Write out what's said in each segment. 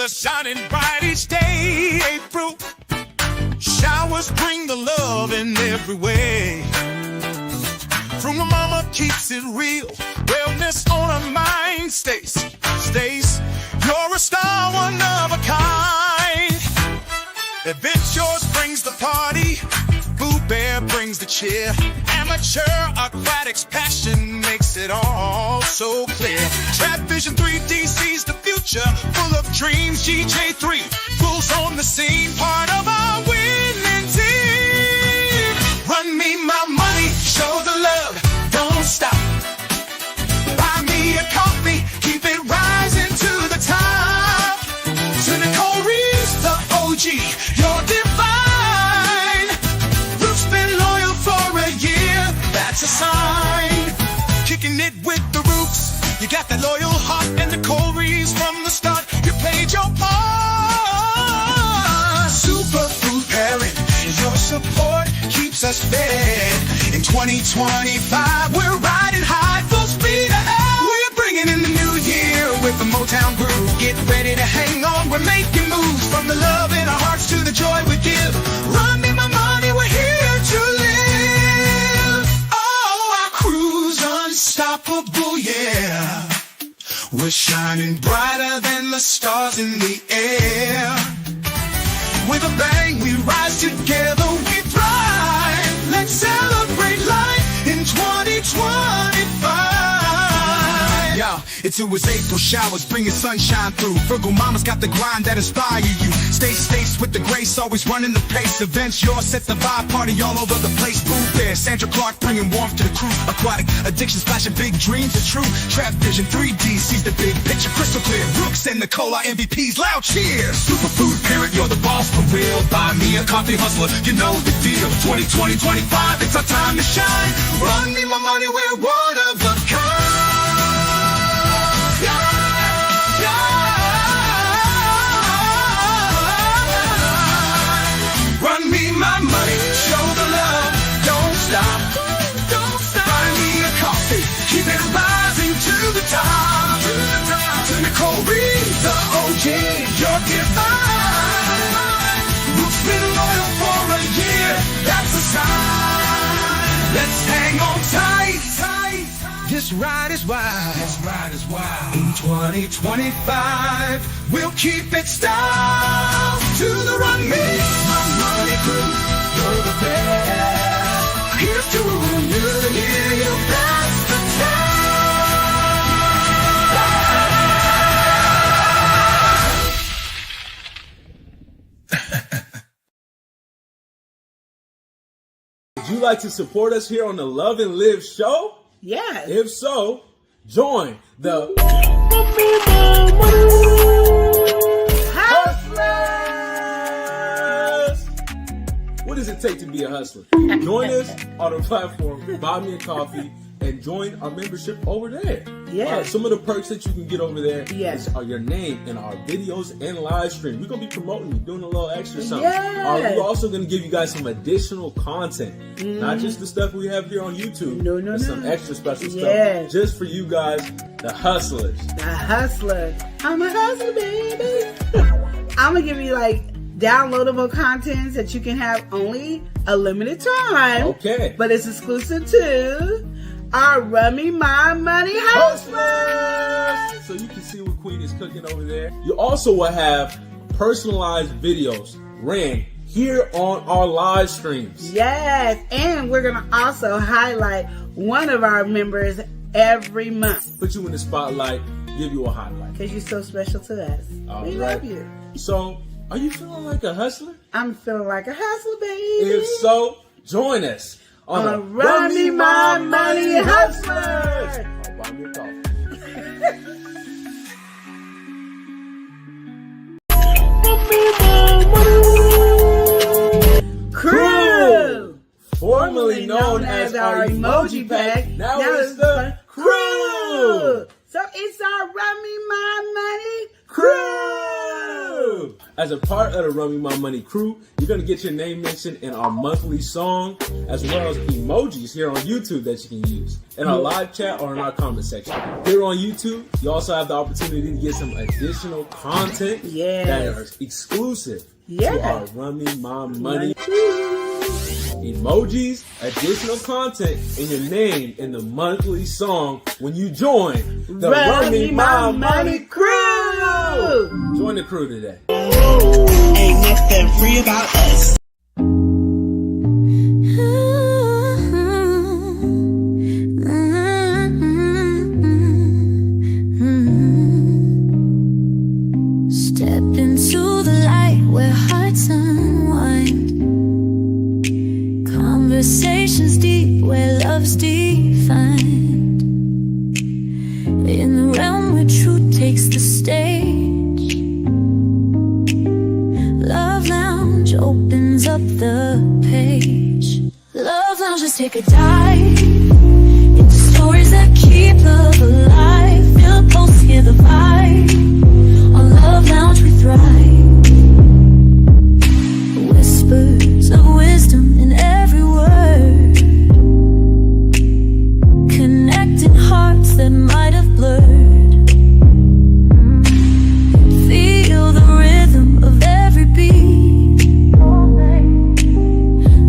hustlers shining bright each day. April showers bring the love in every way. Frugal mama keeps it real. Wellness on her mind stays. You're a star, one of a kind. Adventures brings the party. Boo Bear brings the cheer. Amateur aquatics passion makes it all so clear. Trap Vision 3D sees the future, full of dreams. GJ3 rules on the scene, part of our winning team. Run me my money, show the love, don't stop. Buy me a coffee, keep it rising to the top. To Nicole Reeves, the OG, you're divine. Ruth's been loyal for a year, that's a sign. Kicking it with the Roots, you got that loyal heart. And Nicole Reeves from the start, you played your part. Superfood pairing, your support keeps us fed. In 2025, we're riding high, full speed ahead. We're bringing in the new year with the Motown groove. Get ready to hang on, we're making moves. From the love in our hearts to the joy we give. Run me my money, we're here to live. Oh, our crew's unstoppable, yeah. We're shining brighter than the stars in the air. With a bang, we rise together, we thrive. Let's celebrate life in 2025. Yeah, it's always April showers, bringing sunshine through. Frugal mama's got the grind that inspire you. Stay with the grace, always running the pace. Events, yours set the vibe, party all over the place. Boo Bear, Sandra Clark bringing warmth to the crew. Aquatic addiction, splashing big dreams are true. Trap Vision 3D sees the big picture crystal clear. Brooks and Nicole are MVPs, loud cheers. Superfood parent, you're the boss for real. Buy me a coffee, hustler, you know the deal. 2020, 25, it's our time to shine. Run me my money, we're one of a kind. Run me my money, show the love, don't stop. Buy me a coffee, keep it rising to the top. To Nicole Reeves, the OG, you're divine. Ruth's been loyal for a year, that's a sign. Let's hang on tight. This ride is wild. In 2025, we'll keep it style. To the Run Me My Money crew, you're the best. Here's to you, hear you, that's the time. Would you like to support us here on the Love and Live show? Yes. If so, join the Hustlers! What does it take to be a hustler? Join us on the platform, buy me a coffee, and join our membership over there. Yes. Some of the perks that you can get over there Yes. are your name in our videos and live stream. We're going to be promoting you, doing a little extra something. Yes. We're also going to give you guys some additional content. Not just the stuff we have here on YouTube. No, but some extra special Yes. stuff just for you guys, the hustlers. The hustlers. I'm a hustler, baby. I'm going to give you like downloadable contents that you can have only a limited time. Okay. But it's exclusive to our Run Me My Money Hustlers. So you can see what Queen is cooking over there. You also will have personalized videos ran here on our live streams. Yes. And we're going to also highlight one of our members every month. Put you in the spotlight, give you a highlight. Because you're so special to us. All we right. love you. So, are you feeling like a hustler? I'm feeling like a hustler, baby. If so, join us on a the Run Me My Money Hustlers. I'll buy me a coffee. Crew, formerly known as our emoji pack, now it's the crew. So it's our Run Me My Money Crew. As a part of the Run Me My Money crew, you're going to get your name mentioned in our monthly song, as well as emojis here on YouTube that you can use in our live chat or in our comment section. Here on YouTube, you also have the opportunity to get some additional content that are exclusive to our Run Me My Money. Emojis, additional content, and your name in the monthly song when you join the Run Me My Money crew. Join the crew today. Ain't nothing free about us. Step into the light where hearts unwind. Conversations deep where love's defined. In the realm where truth takes the stage, Love Lounge opens up the page. Love Lounge, let's take a dive into stories that keep love alive. Feel the pulse, hear the vibe. On Love Lounge we thrive. Whispers of wisdom in every word, connecting hearts that might have blurred. Feel the rhythm of every beat.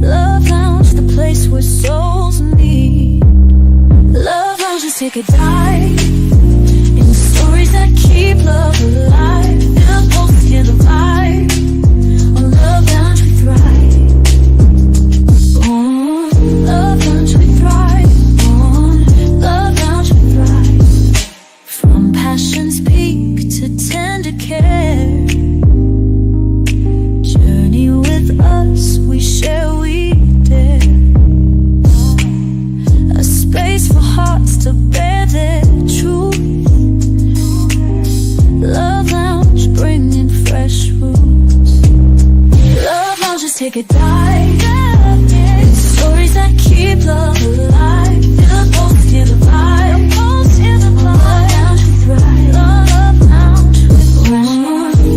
Love Lounge, the place where souls meet. Love Lounge, let's take a dive into stories that keep love alive. Feel the pulse, hear the vibe. On Love Lounge we thrive. On Love Lounge we thrive. On Love Lounge we thrive. From passion's peak to tender care, journey with us, we share, we dare. A space for hearts to bear their truth. Love Lounge, bringing fresh roots. Love Lounge, just take a dive into stories that keep love alive. Feel the pulse, hear the vibe. Love Lounge, we thrive.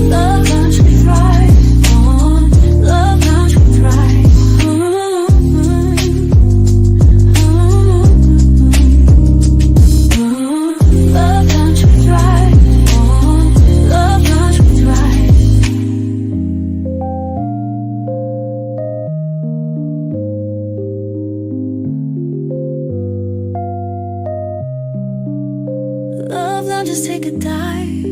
Love Lounge, we thrive. Love Lounge, we thrive. Love Lounge, we thrive. Love Lounge, we thrive. Love Lounge, we thrive. Love Lounge, just take a dive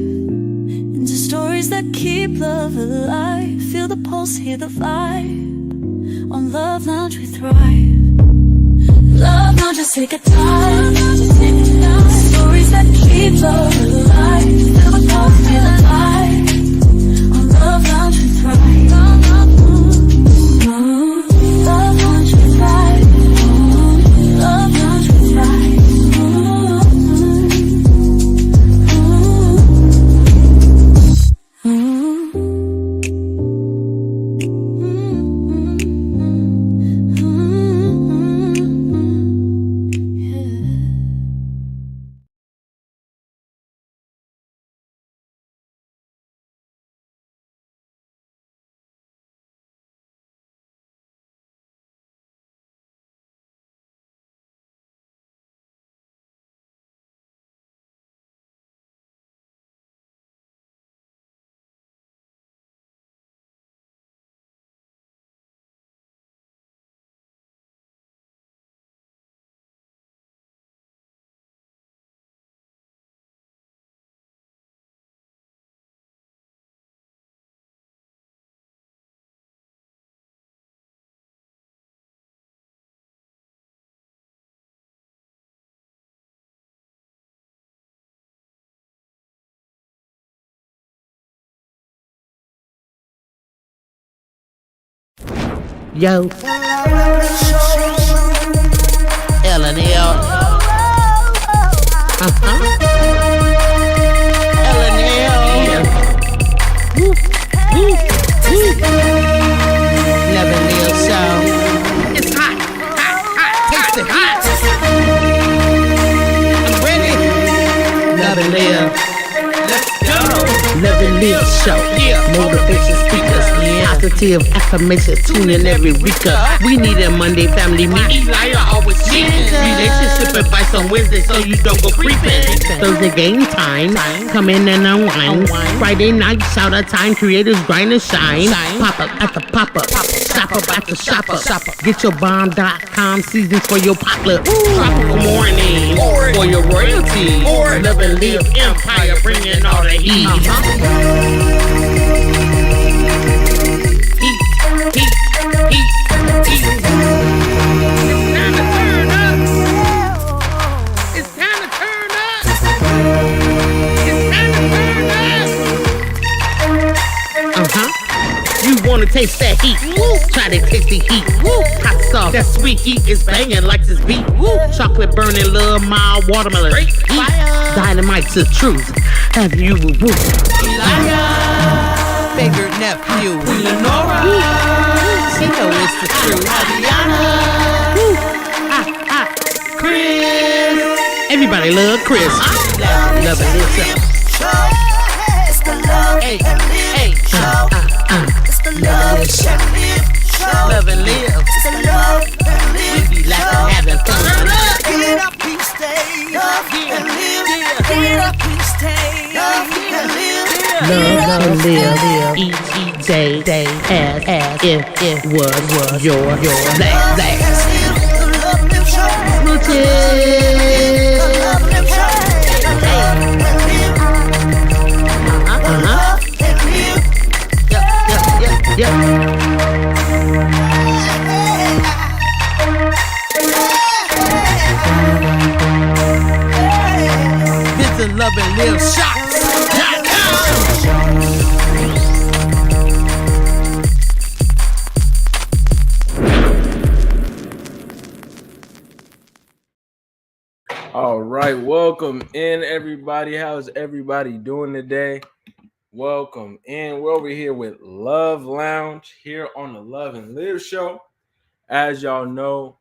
into stories that keep love alive. Feel the pulse, hear the vibe. On Love Lounge we thrive. Love Lounge, just take a dive. Stories that keep love alive. Feel the pulse, hear the vibe. On Love Lounge we thrive. Love Lounge we thrive. Love Lounge we thrive. Yo. L&L. L&L. Never Neil sound. It's hot, hot, hot. Taste the heat. I'm ready. Never live. Let's go. Never Live Show. Motivation speakers, positive affirmation, tune in every week. We need a Monday family meeting. Relationship advice on Wednesday so you don't go creeping. Thursday game time, come in and unwind. Friday night shout out time, creators grind and shine. Pop up at the pop up, shop up at the shop up. Get your bomb.com seasons for your potluck. Tropical morning for your royalty. Love and live empire, bringing all the heat. Heat. It's time to turn up. You wanna taste that heat? Try to taste the heat. Hot sauce, that sweet heat is banging like this beat. Chocolate burning, little mild watermelon. Dynamite's the truth. Have you Bigger nephew. She know it's the truth. Chris. Everybody love Chris. Love it yourself. It's the love and live show. It's the love and live show. Love and live. It's the love and live We be laughing, having fun. Get up, peace, stay up and live. Get up, peace, stay up and live. Love and live. Each day as if it was your last. The love and live show. Smooches. The love and show. Yep. Visit Love and Live All right, welcome in, everybody. How's everybody doing today? Welcome in. We're over here with Love Lounge here on the Love and Live Show. As y'all know,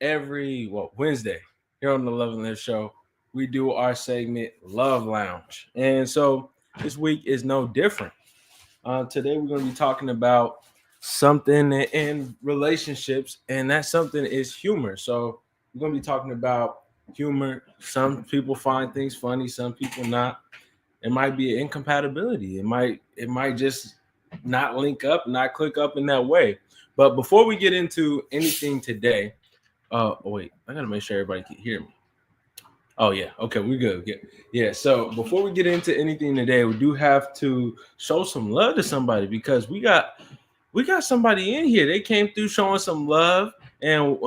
every Wednesday here on the Love and Live Show, we do our segment Love Lounge. And so this week is no different. Today we're going to be talking about something in relationships, and that something is humor. So we're going to be talking about humor. Some people find things funny, some people not. It might be an incompatibility. It might just not link up, not click up in that way. But before we get into anything today, wait, I gotta make sure everybody can hear me. Oh yeah, okay, we're good. Yeah. So before we get into anything today, we do have to show some love to somebody because we got somebody in here. They came through showing some love, and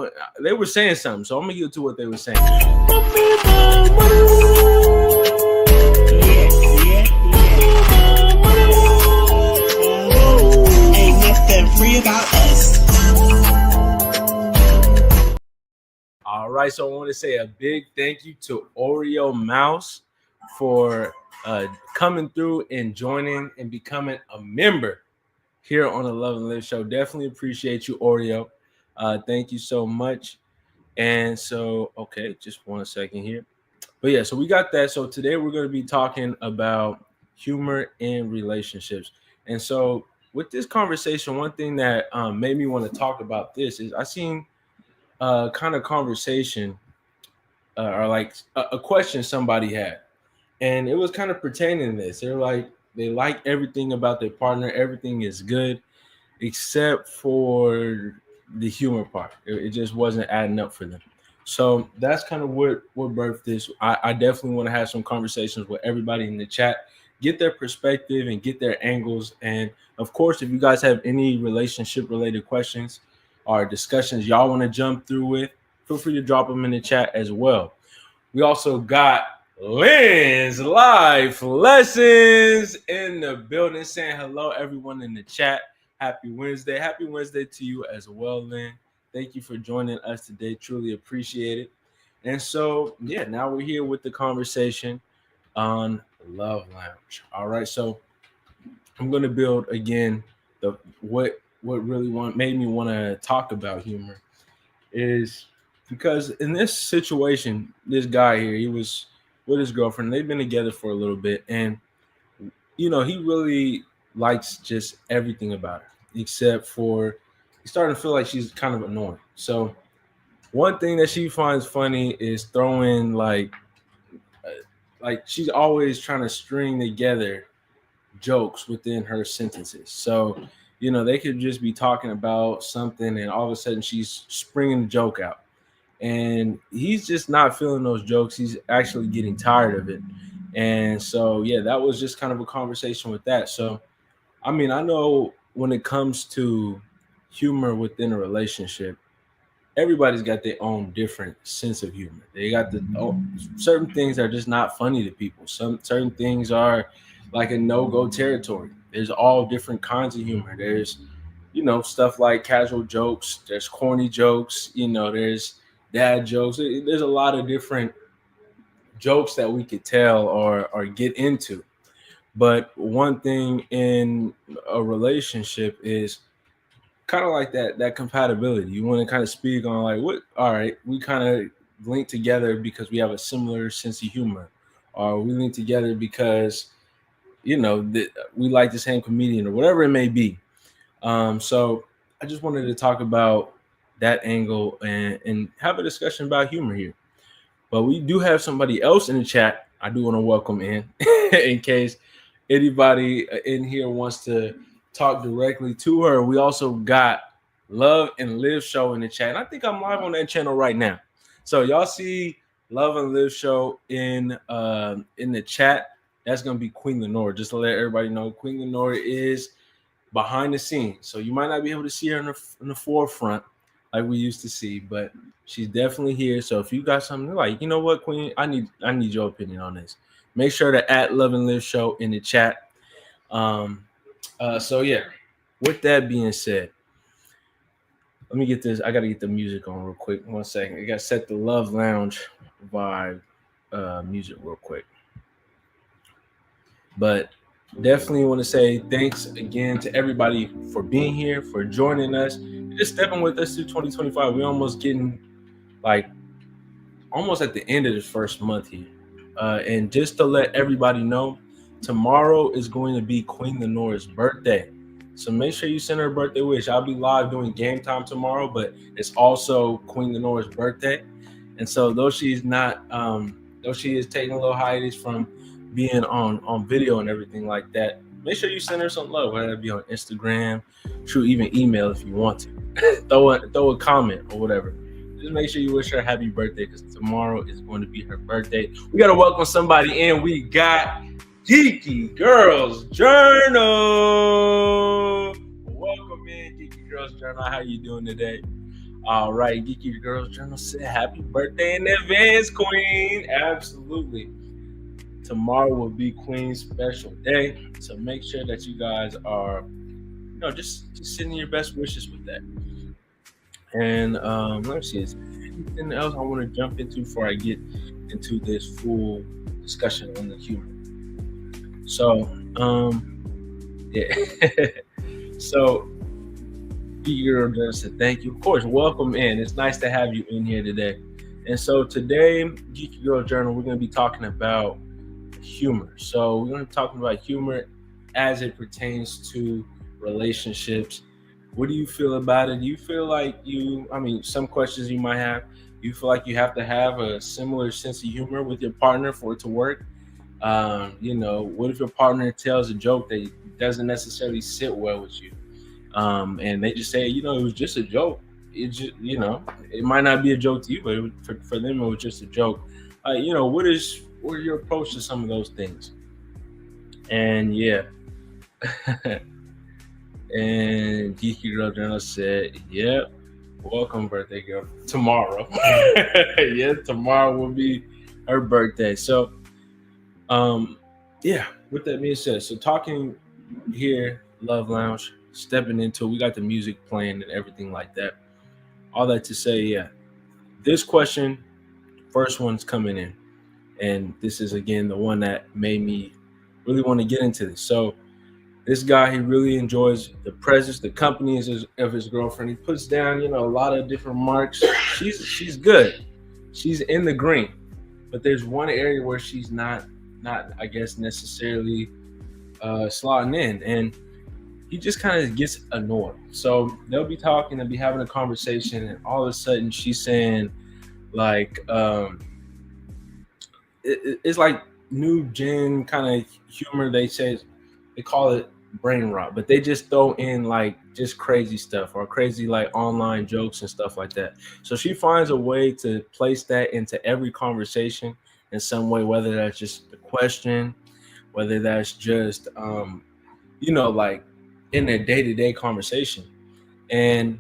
they were saying something. So I'm gonna get to what they were saying. Ain't nothing free about us. All right, so I want to say a big thank you to Oreo Mouse for coming through and joining and becoming a member here on the Love and Live Show. Definitely appreciate you, Oreo. Thank you so much. And so, okay, just 1 second here. But yeah, so we got that. So today we're going to be talking about humor in relationships. And so with this conversation, one thing that made me want to talk about this is I seen kind of conversation or like a question somebody had. And it was kind of pertaining to this. They're like, they like everything about their partner. Everything is good except for the humor part. It just wasn't adding up for them. So that's kind of what birthed this. I definitely want to have some conversations with everybody in the chat, get their perspective and get their angles. And of course, if you guys have any relationship related questions or discussions y'all want to jump through with, feel free to drop them in the chat as well. We also got Lynn's Life Lessons in the building, saying hello, everyone in the chat. Happy Wednesday. Happy Wednesday to you as well, Lynn. Thank you for joining us today. Truly appreciate it. And so, yeah, now we're here with the conversation on Love Lounge. All right, so I'm going to build again what really made me want to talk about humor is because in this situation, this guy here, he was with his girlfriend. They've been together for a little bit, and he really likes just everything about her, except for he's starting to feel like she's kind of annoying. So one thing that she finds funny is throwing like she's always trying to string together jokes within her sentences. So, they could just be talking about something and all of a sudden she's springing a joke out. And he's just not feeling those jokes. He's actually getting tired of it. And so, yeah, that was just kind of a conversation with that. So, I mean, I know when it comes to humor within a relationship, everybody's got their own different sense of humor. They got certain things are just not funny to people. Some certain things are like a no-go territory. There's all different kinds of humor. There's, stuff like casual jokes. There's corny jokes. There's dad jokes. There's a lot of different jokes that we could tell or get into. But one thing in a relationship is kind of like that compatibility. You want to kind of speak on like, all right, we kind of link together because we have a similar sense of humor, or we link together because we like the same comedian or whatever it may be. So I just wanted to talk about that angle and have a discussion about humor here. But we do have somebody else in the chat I do want to welcome in case anybody in here wants to talk directly to her. We also got Love and Live Show in the chat. And I think I'm live on that channel right now. So y'all see Love and Live Show in the chat. That's going to be Queen Lenore. Just to let everybody know, Queen Lenore is behind the scenes. So you might not be able to see her in the forefront like we used to see, but she's definitely here. So if you got something like, you know what, Queen, I need your opinion on this. Make sure to add Love and Live Show in the chat. So yeah, with that being said, let me get this. I got to get the music on real quick. 1 second. I got to set the Love Lounge vibe music real quick. But definitely want to say thanks again to everybody for being here, for joining us, just stepping with us through 2025. We're almost getting almost at the end of this first month here. And just to let everybody know, tomorrow is going to be Queen Lenore's birthday. So make sure you send her a birthday wish. I'll be live doing game time tomorrow, but it's also Queen Lenore's birthday. And so though she is taking a little hiatus from being on video and everything like that, make sure you send her some love, whether it be on Instagram, shoot, even email if you want to. throw a comment or whatever. Just make sure you wish her a happy birthday because tomorrow is going to be her birthday. We got to welcome somebody in. We got Geeky Girls Journal. Welcome in, Geeky Girls Journal. How you doing today? All right, Geeky Girls Journal said happy birthday in advance, Queen. Absolutely. Tomorrow will be Queen's special day. So make sure that you guys are, just sending your best wishes with that. And let's see, is there anything else I want to jump into before I get into this full discussion on the humor? So, yeah. So, Geeky Girl Journal said thank you. Of course, welcome in. It's nice to have you in here today. And so today, Geeky Girl Journal, we're going to be talking about humor. So we're going to be talking about humor as it pertains to relationships. What do you feel about it? Do you feel like some questions you might have, do you feel like you have to have a similar sense of humor with your partner for it to work? What if your partner tells a joke that doesn't necessarily sit well with you? And they just say, it was just a joke. It just, it might not be a joke to you, but for them, it was just a joke. What are your approach to some of those things? And yeah. And Geeky Girl Journal said, yep, welcome birthday girl. Tomorrow. Yeah, tomorrow will be her birthday. So, with that being said, so talking here, Love Lounge, stepping into, we got the music playing and everything like that. All that to say, yeah, this question, first one's coming in. And this is, again, the one that made me really want to get into this. So this guy, he really enjoys the presence, the company of his girlfriend. He puts down, a lot of different marks. She's good. She's in the green. But there's one area where she's not I guess, necessarily slotting in, and he just kind of gets annoyed. So they'll be talking and be having a conversation, and all of a sudden she's saying like, it's like new gen kind of humor. They call it brain rot, but they just throw in like just crazy stuff or crazy like online jokes and stuff like that. So she finds a way to place that into every conversation in some way, whether that's just the question, whether that's just like in their day-to-day conversation. And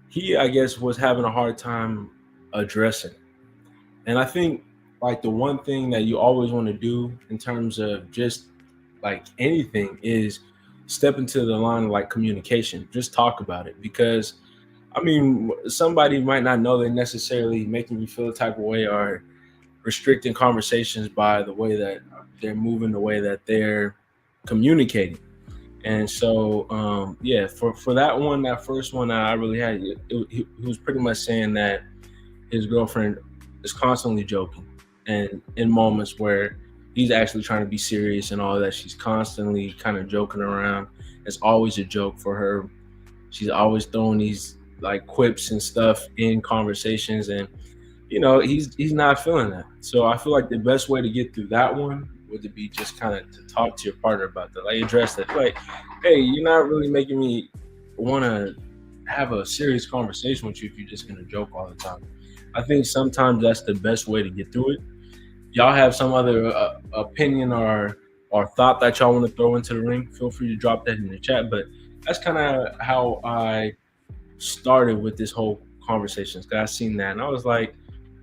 he, I guess, was having a hard time addressing it. And I think like the one thing that you always want to do in terms of just like anything is step into the line of like communication. Just talk about it, because I mean, somebody might not know they're necessarily making you feel a type of way or restricting conversations by the way that they're moving, the way that they're communicating. And so for that first one that I really had, he was pretty much saying that his girlfriend is constantly joking, and in moments where he's actually trying to be serious and all that, she's constantly kind of joking around. It's always a joke for her. She's always throwing these like quips and stuff in conversations, and he's not feeling that. So I feel like the best way to get through that one would be just kind of to talk to your partner about that, like address that, like, hey, you're not really making me want to have a serious conversation with you if you're just going to joke all the time. I think sometimes that's the best way to get through it. Y'all have some other opinion or thought that y'all want to throw into the ring, feel free to drop that in the chat. But that's kind of how I started with this whole conversation, because I seen that and I was like,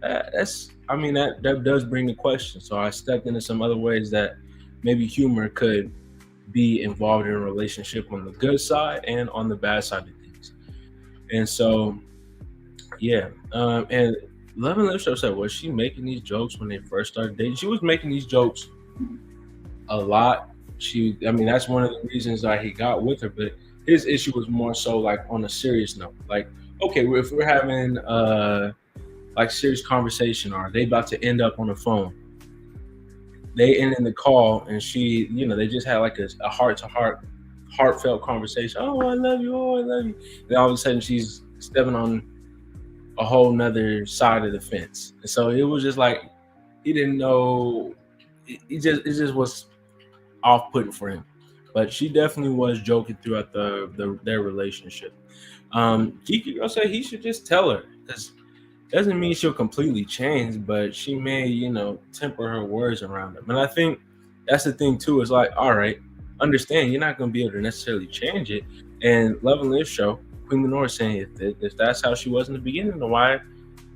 that does bring the question. So I stepped into some other ways that maybe humor could be involved in a relationship on the good side and on the bad side of things. And so, and Love and Live Show said, was she making these jokes when they first started dating? She was making these jokes a lot. That's one of the reasons that he got with her, but his issue was more so like on a serious note. Like, okay, if we're having like serious conversation, or they about to end up on the phone, they end in the call, and she, they just had like a heart-to-heart, heartfelt conversation. Oh, I love you. Oh, I love you. Then all of a sudden she's stepping on a whole nother side of the fence. And so it was just like, he didn't know, it just was off-putting for him. But she definitely was joking throughout their relationship. Kiki Girl said he should just tell her, because doesn't mean she'll completely change, but she may, temper her words around them. And I think that's the thing too, is like, all right, understand you're not going to be able to necessarily change it. And Love and Live Show, Queen Lenore saying if that's how she was in the beginning, then why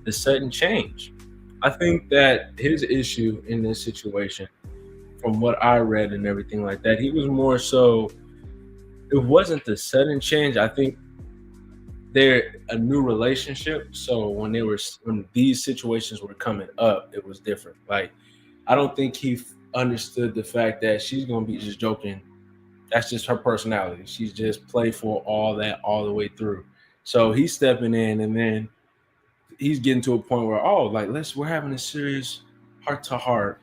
the sudden change? I think that his issue in this situation, from what I read and everything like that, he was more so, it wasn't the sudden change. I think they're a new relationship, so when these situations were coming up, it was different. Like, I don't think he understood the fact that she's gonna be just joking. That's just her personality. She's just playful, all that, all the way through. So he's stepping in, and then he's getting to a point where, we're having a serious heart to heart,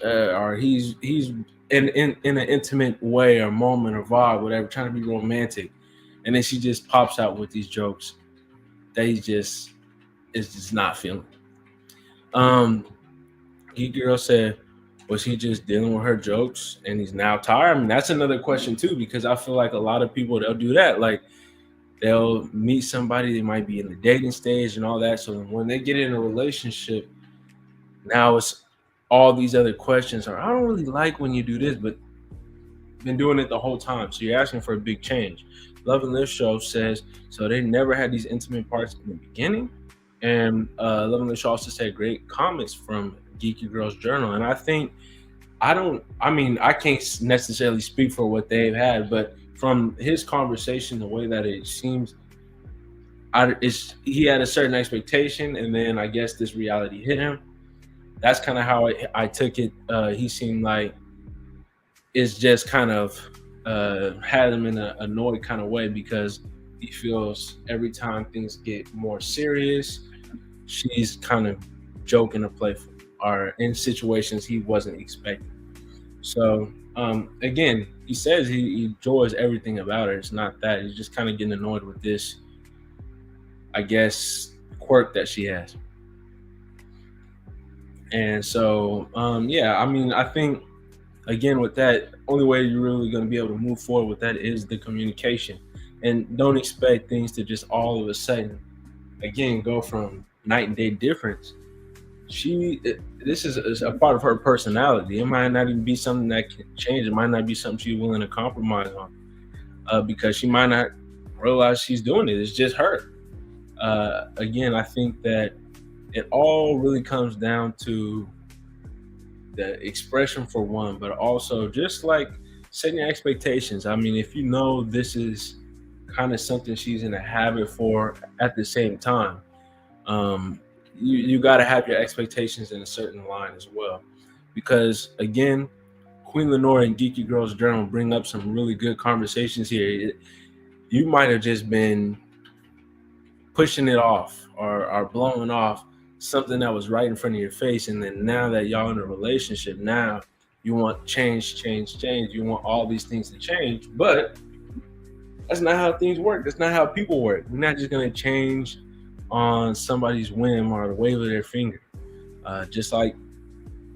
or he's in an intimate way or moment or vibe, whatever, trying to be romantic. And then she just pops out with these jokes that he is just not feeling. Geek Girl said, was he just dealing with her jokes and he's now tired? I mean, that's another question too, because I feel like a lot of people, they'll do that. Like, they'll meet somebody, they might be in the dating stage and all that. So when they get in a relationship, now it's all these other questions are, I don't really like when you do this, but been doing it the whole time. So you're asking for a big change. Love and Live Show says, so they never had these intimate parts in the beginning. And Love and Live Show also said great comments from Geeky Girls Journal. And I think, I can't necessarily speak for what they've had, but from his conversation, the way that it seems, he had a certain expectation, and then I guess this reality hit him. That's kind of how I took it. He seemed like it's just kind of had him in an annoyed kind of way, because he feels every time things get more serious, she's kind of joking or playful, or in situations he wasn't expecting. So Again, he says he enjoys everything about her. It's not that he's just kind of getting annoyed with this, I guess, quirk that she has. And so, yeah, I mean, I think again with that, only way you're really going to be able to move forward with that is the communication, and don't expect things to just all of a sudden, again, go from night and day difference. This is a part of her personality. It might not even be something that can change. It might not be something she's willing to compromise on, because she might not realize she's doing it. It's just her. Again, I think that it all really comes down to the expression for one, but also just like setting expectations. I mean, if you know this is kind of something she's in a habit for at the same time, you got to have your expectations in a certain line as well. Because again, Queen Lenore and Geeky Girls Journal bring up some really good conversations here. You might have just been pushing it off or blowing off something that was right in front of your face, and then now that y'all in a relationship, now you want change. You want all these things to change, but that's not how things work. That's not how people work. We're not just gonna change on somebody's whim or the wave of their finger. Just like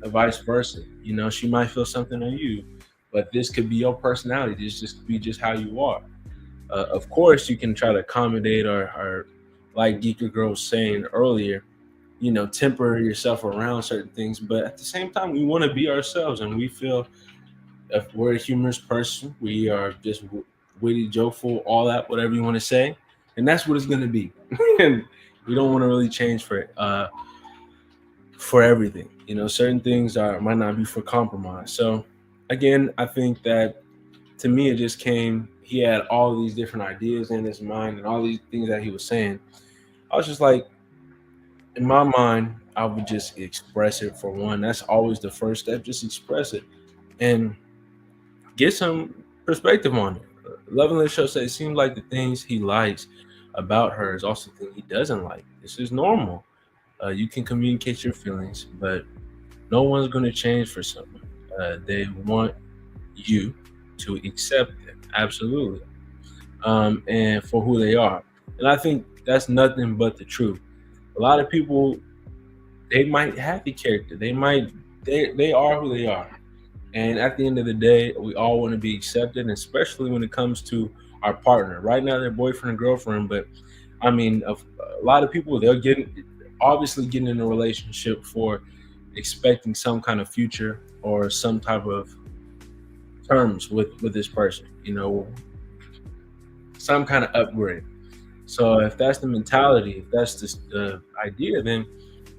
vice versa. You know, she might feel something on you, but this could be your personality. This just could be just how you are. Of course, you can try to accommodate or like Geeker Girl was saying earlier, you know, temper yourself around certain things. But at the same time, we want to be ourselves, and we feel if we're a humorous person, we are just witty, jokeful, all that, whatever you want to say, and that's what it's going to be. And we don't want to really change for everything. You know, certain things might not be for compromise. So again, I think that to me, it just came, he had all these different ideas in his mind and all these things that he was saying. I was just like, in my mind, I would just express it for one. That's always the first step. Just express it and get some perspective on it. Love and Live Show said it seems like the things he likes about her is also things he doesn't like. This is normal. You can communicate your feelings, but no one's going to change for someone. They want you to accept them, absolutely, and for who they are. And I think that's nothing but the truth. A lot of people, they might have the character. They are who they are. And at the end of the day, we all want to be accepted, especially when it comes to our partner. Right now, they're boyfriend and girlfriend, but I mean, a lot of people, they'll obviously get in a relationship for expecting some kind of future or some type of terms with this person, you know, some kind of upgrade. So if that's the mentality, if that's the idea, then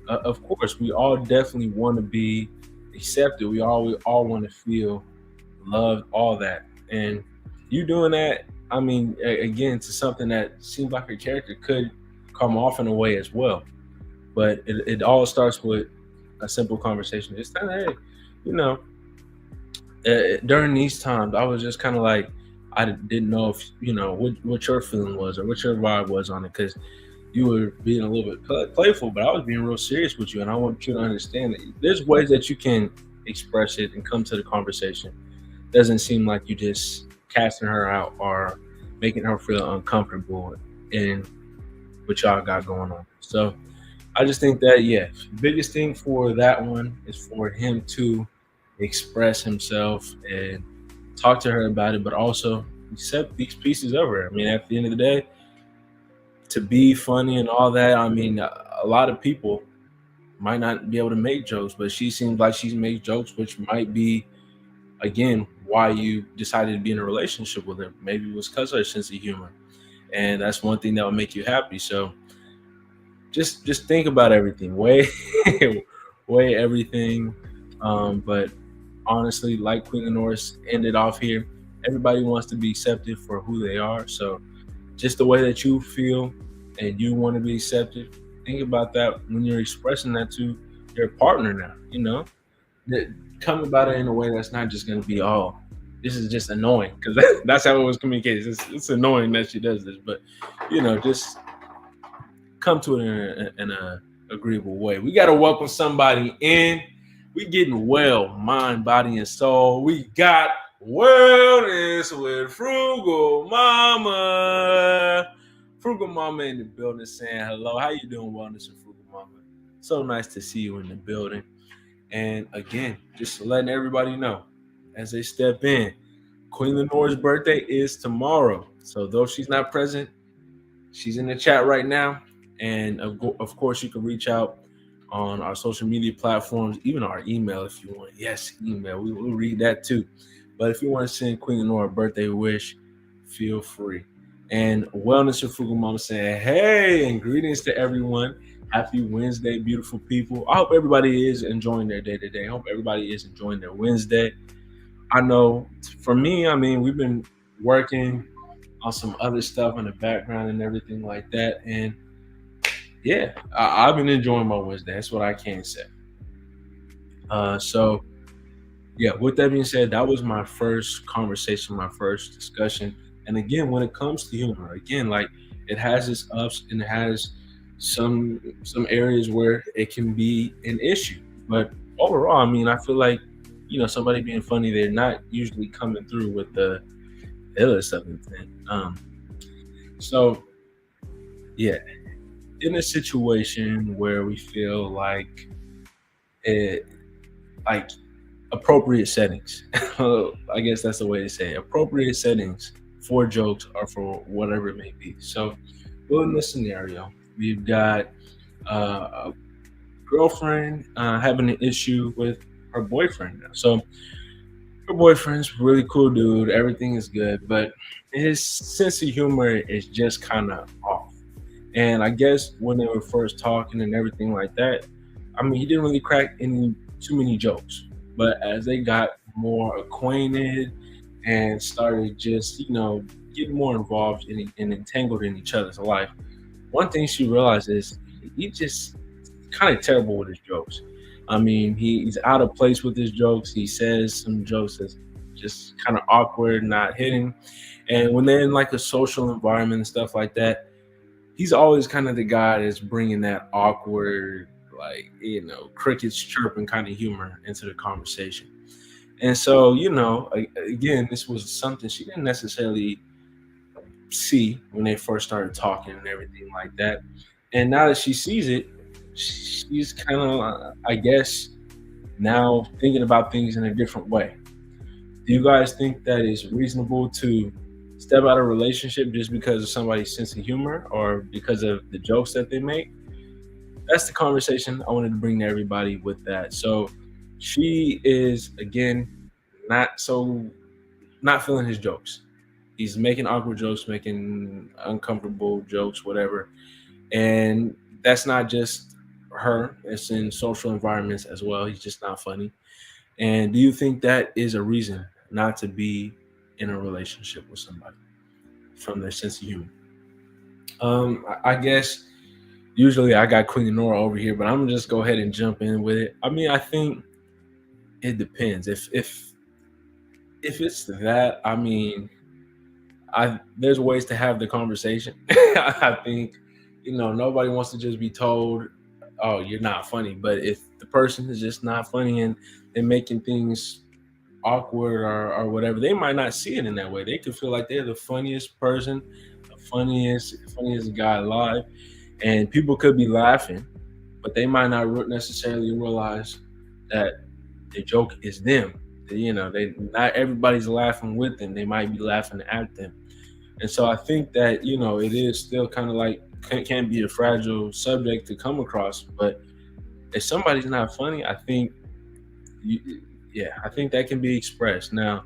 of course we all definitely want to be accepted. We all want to feel loved, all that. And you doing that, I mean, again, to something that seems like a character could come off in a way as well. But it all starts with a simple conversation. Just kind of, hey, you know, during these times, I was just kind of like, I didn't know if, you know, what your feeling was or what your vibe was on it, because you were being a little bit playful, but I was being real serious with you. And I want you to understand that there's ways that you can express it and come to the conversation. Doesn't seem like you just casting her out or making her feel uncomfortable in what y'all got going on. So I just think that, yeah, biggest thing for that one is for him to express himself and talk to her about it, but also accept these pieces of her. I mean, at the end of the day, to be funny and all that, I mean, a lot of people might not be able to make jokes, but she seems like she's made jokes, which might be, again, why you decided to be in a relationship with her. Maybe it was because of her sense of humor, and that's one thing that will make you happy. So just think about everything, weigh everything. But honestly, like Queen Norris ended off here, everybody wants to be accepted for who they are. So just the way that you feel and you want to be accepted, think about that when you're expressing that to your partner now, you know. Come about it in a way that's not just going to be, oh, this is just annoying, because that's how it was communicated. It's annoying that she does this, but, you know, just come to it in a agreeable way. We got to welcome somebody in. We getting well, mind, body, and soul. We got wellness with Frugal Mama. Frugal Mama in the building saying hello. How you doing, wellness with Frugal Mama? So nice to see you in the building. And again, just letting everybody know as they step in, Queen Lenore's birthday is tomorrow. So though she's not present, she's in the chat right now. And of course, you can reach out on our social media platforms, even our email if you want. Yes, email. We will read that too. But if you want to send Queen Lenore a birthday wish, feel free. And Wellness with Frugal Mama saying, hey, and greetings to everyone. Happy Wednesday, beautiful people. I hope everybody is enjoying their day today. I hope everybody is enjoying their Wednesday. I know for me, I mean, we've been working on some other stuff in the background and everything like that. And yeah, I've been enjoying my Wednesday. That's what I can say. So, yeah, with that being said, that was my first conversation, my first discussion. And again, when it comes to humor, again, like it has its ups and it has some areas where it can be an issue. But overall, I mean, I feel like, you know, somebody being funny, they're not usually coming through with the illest of intent. So, yeah. In a situation where we feel like appropriate settings, I guess that's the way to say it, appropriate settings for jokes or for whatever it may be. So in this scenario, we've got a girlfriend having an issue with her boyfriend now. So her boyfriend's really cool dude, everything is good, but his sense of humor is just kind of off. And I guess when they were first talking and everything like that, I mean, he didn't really crack too many jokes. But as they got more acquainted and started just, you know, getting more involved and entangled in each other's life, one thing she realized is he's just kind of terrible with his jokes. I mean, he's out of place with his jokes. He says some jokes that's just kind of awkward, not hitting. And when they're in like a social environment and stuff like that, he's always kind of the guy that's bringing that awkward, like, you know, crickets chirping kind of humor into the conversation. And so, you know, again, this was something she didn't necessarily see when they first started talking and everything like that. And now that she sees it, she's kind of, I guess, now thinking about things in a different way. Do you guys think that is reasonable to step out of a relationship just because of somebody's sense of humor or because of the jokes that they make? That's the conversation I wanted to bring to everybody with that. So she is, again, not feeling his jokes. He's making awkward jokes, making uncomfortable jokes, whatever. And that's not just her. It's in social environments as well. He's just not funny. And do you think that is a reason not to be in a relationship with somebody from their sense of humor? I guess usually I got Queen Nora over here, but I'm gonna just go ahead and jump in with it. I mean, I think it depends. If it's that, I mean, there's ways to have the conversation. I think, you know, nobody wants to just be told, oh, you're not funny. But if the person is just not funny and they're making things awkward or whatever, they might not see it in that way. They could feel like they're the funniest person, the funniest guy alive, and people could be laughing, but they might not necessarily realize that the joke is them. You know, not everybody's laughing with them. They might be laughing at them. And so I think that, you know, it is still kind of like can be a fragile subject to come across. But if somebody's not funny, I think that can be expressed. Now,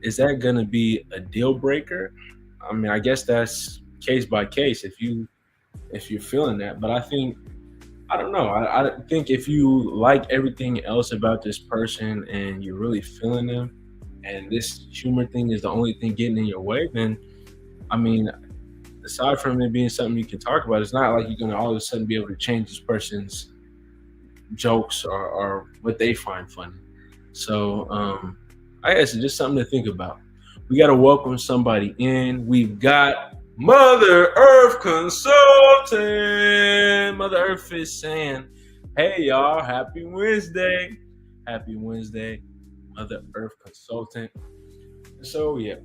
is that going to be a deal breaker? I mean, I guess that's case by case if you're feeling that. But I don't know. I think if you like everything else about this person and you're really feeling them and this humor thing is the only thing getting in your way, then, I mean, aside from it being something you can talk about, it's not like you're going to all of a sudden be able to change this person's jokes or what they find funny. So I guess it's just something to think about. We got to welcome somebody in. We've got Mother Earth Consulting. Mother Earth is saying, hey, y'all, happy Wednesday. Happy Wednesday, Mother Earth Consultant. So yeah,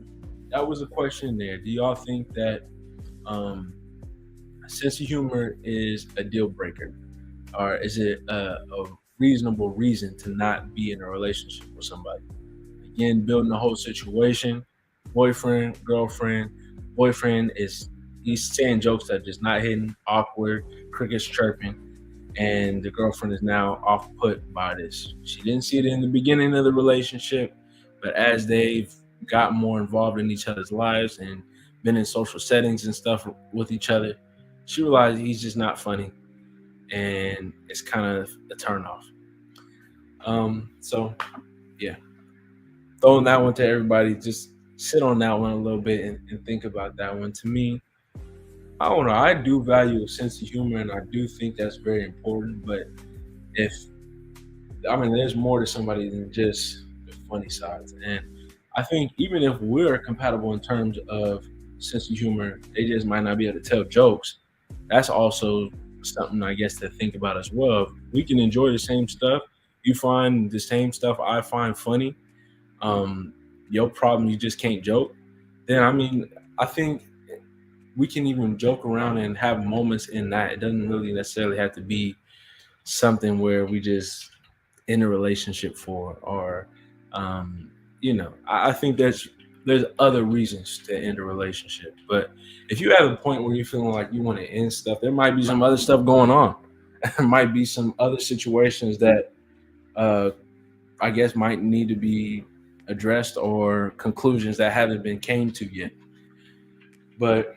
that was a question there. Do y'all think that sense of humor is a deal breaker, or is it a reasonable reason to not be in a relationship with somebody? Again, building the whole situation, boyfriend, girlfriend. Boyfriend he's saying jokes that are just not hitting, awkward, crickets chirping, and the girlfriend is now off put by this. She didn't see it in the beginning of the relationship, but as they've got more involved in each other's lives and been in social settings and stuff with each other, she realized he's just not funny, and it's kind of a turnoff. So yeah, throwing that one to everybody. Just sit on that one a little bit and think about that one. To me, I don't know. I do value a sense of humor, and I do think that's very important. But there's more to somebody than just the funny sides. And I think even if we're compatible in terms of sense of humor, they just might not be able to tell jokes. That's also something, I guess, to think about as well. If we can enjoy the same stuff. You find the same stuff I find funny. Your problem, you just can't joke. Then, I think we can even joke around and have moments in that. It doesn't really necessarily have to be something where we just in a relationship for, or I think there's other reasons to end a relationship. But if you have a point where you're feeling like you want to end stuff, there might be some other stuff going on. There might be some other situations that I guess might need to be addressed, or conclusions that haven't been came to yet. But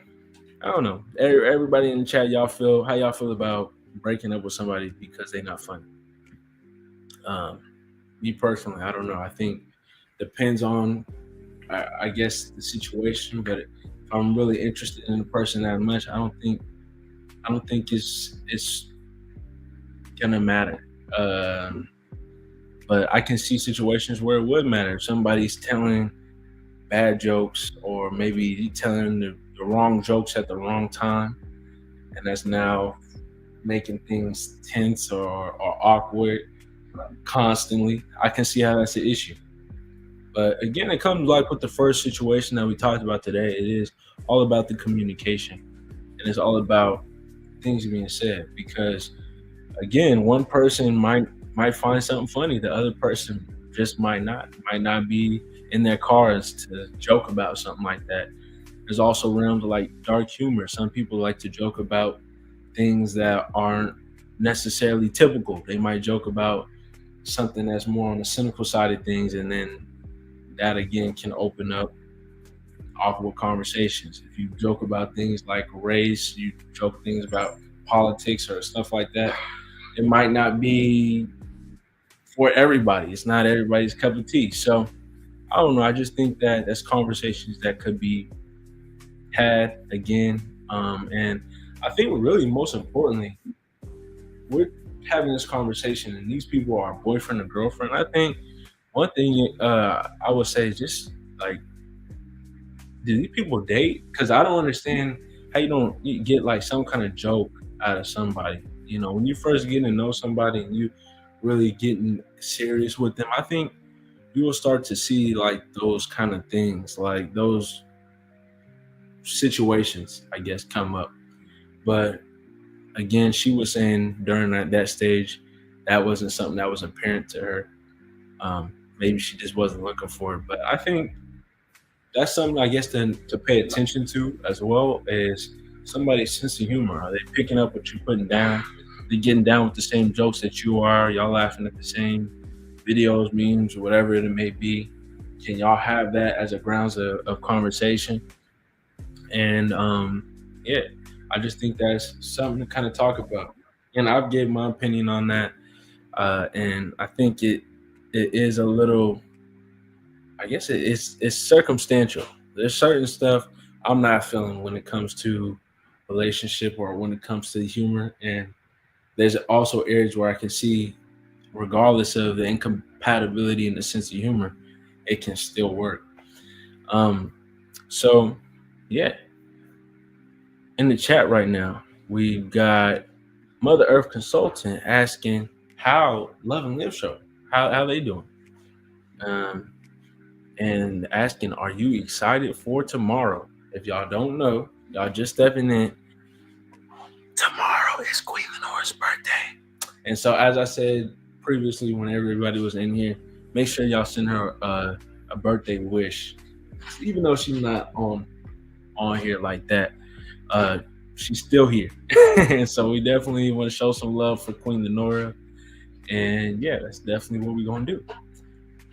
I don't know. Everybody in the chat, how y'all feel about breaking up with somebody because they're not funny? Me personally, I don't know. I think depends on, I guess, the situation. But if I'm really interested in the person that much, I don't think it's gonna matter. But I can see situations where it would matter. If somebody's telling bad jokes, or maybe telling the wrong jokes at the wrong time, and that's now making things tense or awkward constantly, I can see how that's an issue. But again, it comes like with the first situation that we talked about today. It is all about the communication, and it's all about things being said. Because again, one person might find something funny, the other person just might not be in their cars to joke about something like that. There's also realms like dark humor. Some people like to joke about things that aren't necessarily typical. They might joke about something that's more on the cynical side of things, and then that again can open up awkward conversations. If you joke about things like race, you joke things about politics or stuff like that, it might not be for everybody. It's not everybody's cup of tea. So I don't know. I just think that that's conversations that could be had again. And I think really most importantly, we're having this conversation and these people are boyfriend or girlfriend. I think one thing I would say is just like, do these people date? Because I don't understand how you get like some kind of joke out of somebody. When you first get to know somebody and you really getting serious with them, I think you will start to see like those kind of things, like those situations, I guess, come up. But again, she was saying during that stage, that wasn't something that was apparent to her. Maybe she just wasn't looking for it. But I think that's something, I guess, to pay attention to as well, as somebody's sense of humor. Are they picking up what you're putting down? They're getting down with the same jokes that you are. Y'all laughing at the same videos, memes, or whatever it may be. Can y'all have that as a grounds of conversation? And I just think that's something to kind of talk about. And I've gave my opinion on that. And I think it is a little, I guess it's circumstantial. There's certain stuff I'm not feeling when it comes to relationship or when it comes to humor. And there's also areas where I can see, regardless of the incompatibility in the sense of humor, it can still work. So yeah. In the chat right now, we've got Mother Earth Consultant asking, how Love and Live show, how they doing, and asking, are you excited for tomorrow? If y'all don't know, y'all just stepping in. Tomorrow is Queen Lenore's birthday, and so as I said previously, when everybody was in here, make sure y'all send her a birthday wish, even though she's not on here like that. She's still here, and so we definitely want to show some love for Queen Lenora. And yeah, that's definitely what we're gonna do.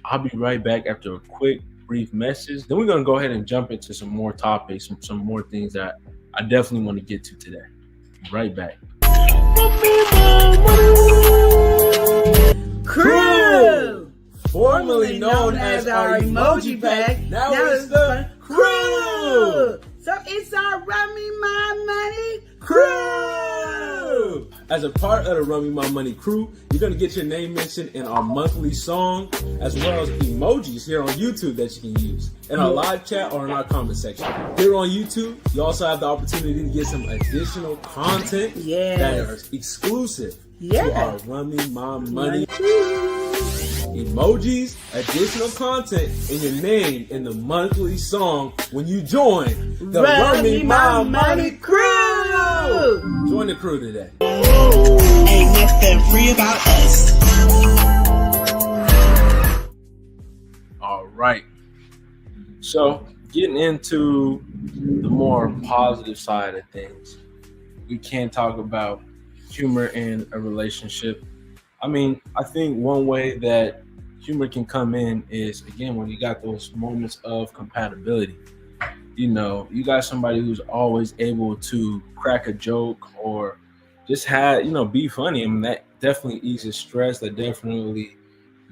I'll be right back after a quick, brief message. Then we're gonna go ahead and jump into some more topics, some more things that I definitely want to get to today. Right back. Crew, Formerly known as our emoji pack, now it's the Crew. So it's our Rummy My Money Crew. As a part of the Rummy My Money Crew, you're going to get your name mentioned in our monthly song, as well as emojis here on YouTube that you can use in our live chat or in our comment section. Here on YouTube, you also have the opportunity to get some additional content that is exclusive to our Rummy My Money emojis, additional content, and your name in the monthly song when you join the Rummy My Money Crew. Join the crew today. Ain't nothing free about us. All right. So, getting into the more positive side of things, we can talk about humor in a relationship. I mean, I think one way that humor can come in is, again, when you got those moments of compatibility. You know, you got somebody who's always able to crack a joke or just be funny. I mean, that definitely eases stress. That definitely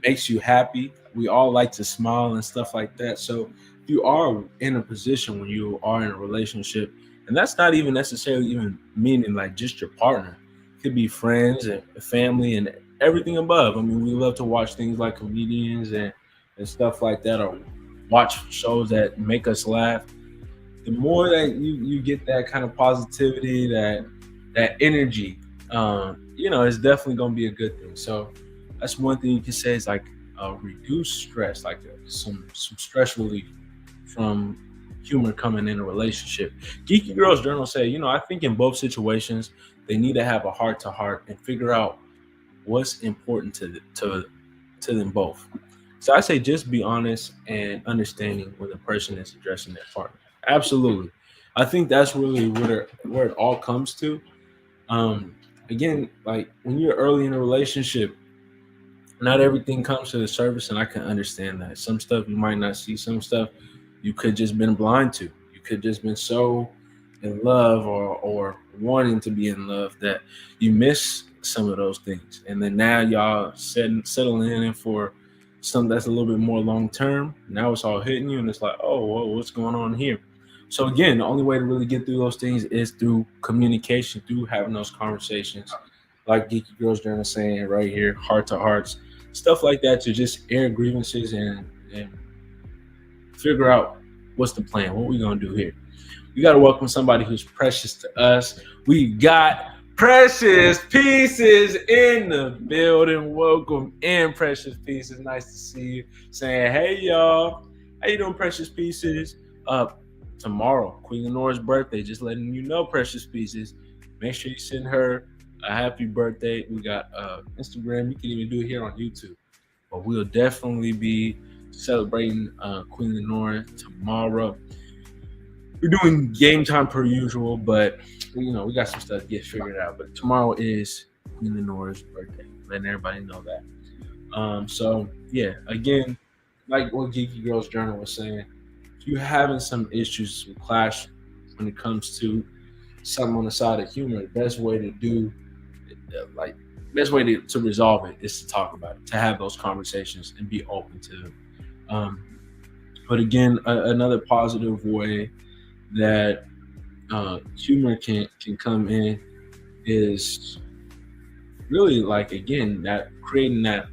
makes you happy. We all like to smile and stuff like that. So if you are in a position when you are in a relationship, and that's not even necessarily even meaning like just your partner, it could be friends and family and everything above. I mean, we love to watch things like comedians and stuff like that, or watch shows that make us laugh. The more that you get that kind of positivity, that energy, it's definitely going to be a good thing. So that's one thing you can say is like reduce stress, like some stress relief from humor coming in a relationship. Geeky Girls Journal say, I think in both situations, they need to have a heart-to-heart and figure out what's important to them both. So I say just be honest and understanding when the person is addressing their partner. Absolutely. I think that's really where it all comes to. Again, like when you're early in a relationship, not everything comes to the surface, and I can understand that. Some stuff you might not see, some stuff you could just been blind to. You could just been so in love or wanting to be in love that you miss some of those things. And then now y'all settling in for something that's a little bit more long term. Now it's all hitting you and it's like, oh, whoa, what's going on here? So again, the only way to really get through those things is through communication, through having those conversations, like Geeky Girls Journal saying right here, heart to hearts, stuff like that, to just air grievances and figure out what's the plan, what we gonna do here. We gotta welcome somebody who's precious to us. We got Precious Pieces in the building. Welcome in, Precious Pieces. Nice to see you. Saying, hey y'all, how you doing, Precious Pieces? Tomorrow, Queen Lenore's birthday. Just letting you know, Precious Pieces. Make sure you send her a happy birthday. We got Instagram. You can even do it here on YouTube. But we'll definitely be celebrating Queen Lenore tomorrow. We're doing game time per usual, but we got some stuff to get figured out. But tomorrow is Queen Lenore's birthday. Letting everybody know that. So yeah, again, like what Geeky Girls Journal was saying, if you're having some issues, some clash when it comes to something on the side of humor, the best way to resolve it is to talk about it, to have those conversations and be open to them. But again, another positive way that humor can come in is really like, again, that creating that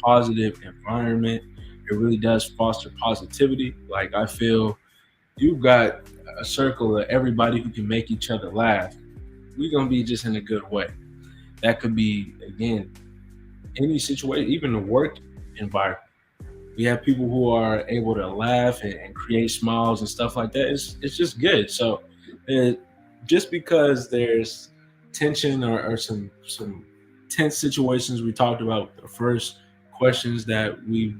positive environment. It really does foster positivity. Like, I feel you've got a circle of everybody who can make each other laugh. We're gonna be just in a good way. That could be, again, any situation, even the work environment. We have people who are able to laugh and create smiles and stuff like that. It's just good. So just because there's tension or some tense situations we talked about the first questions that we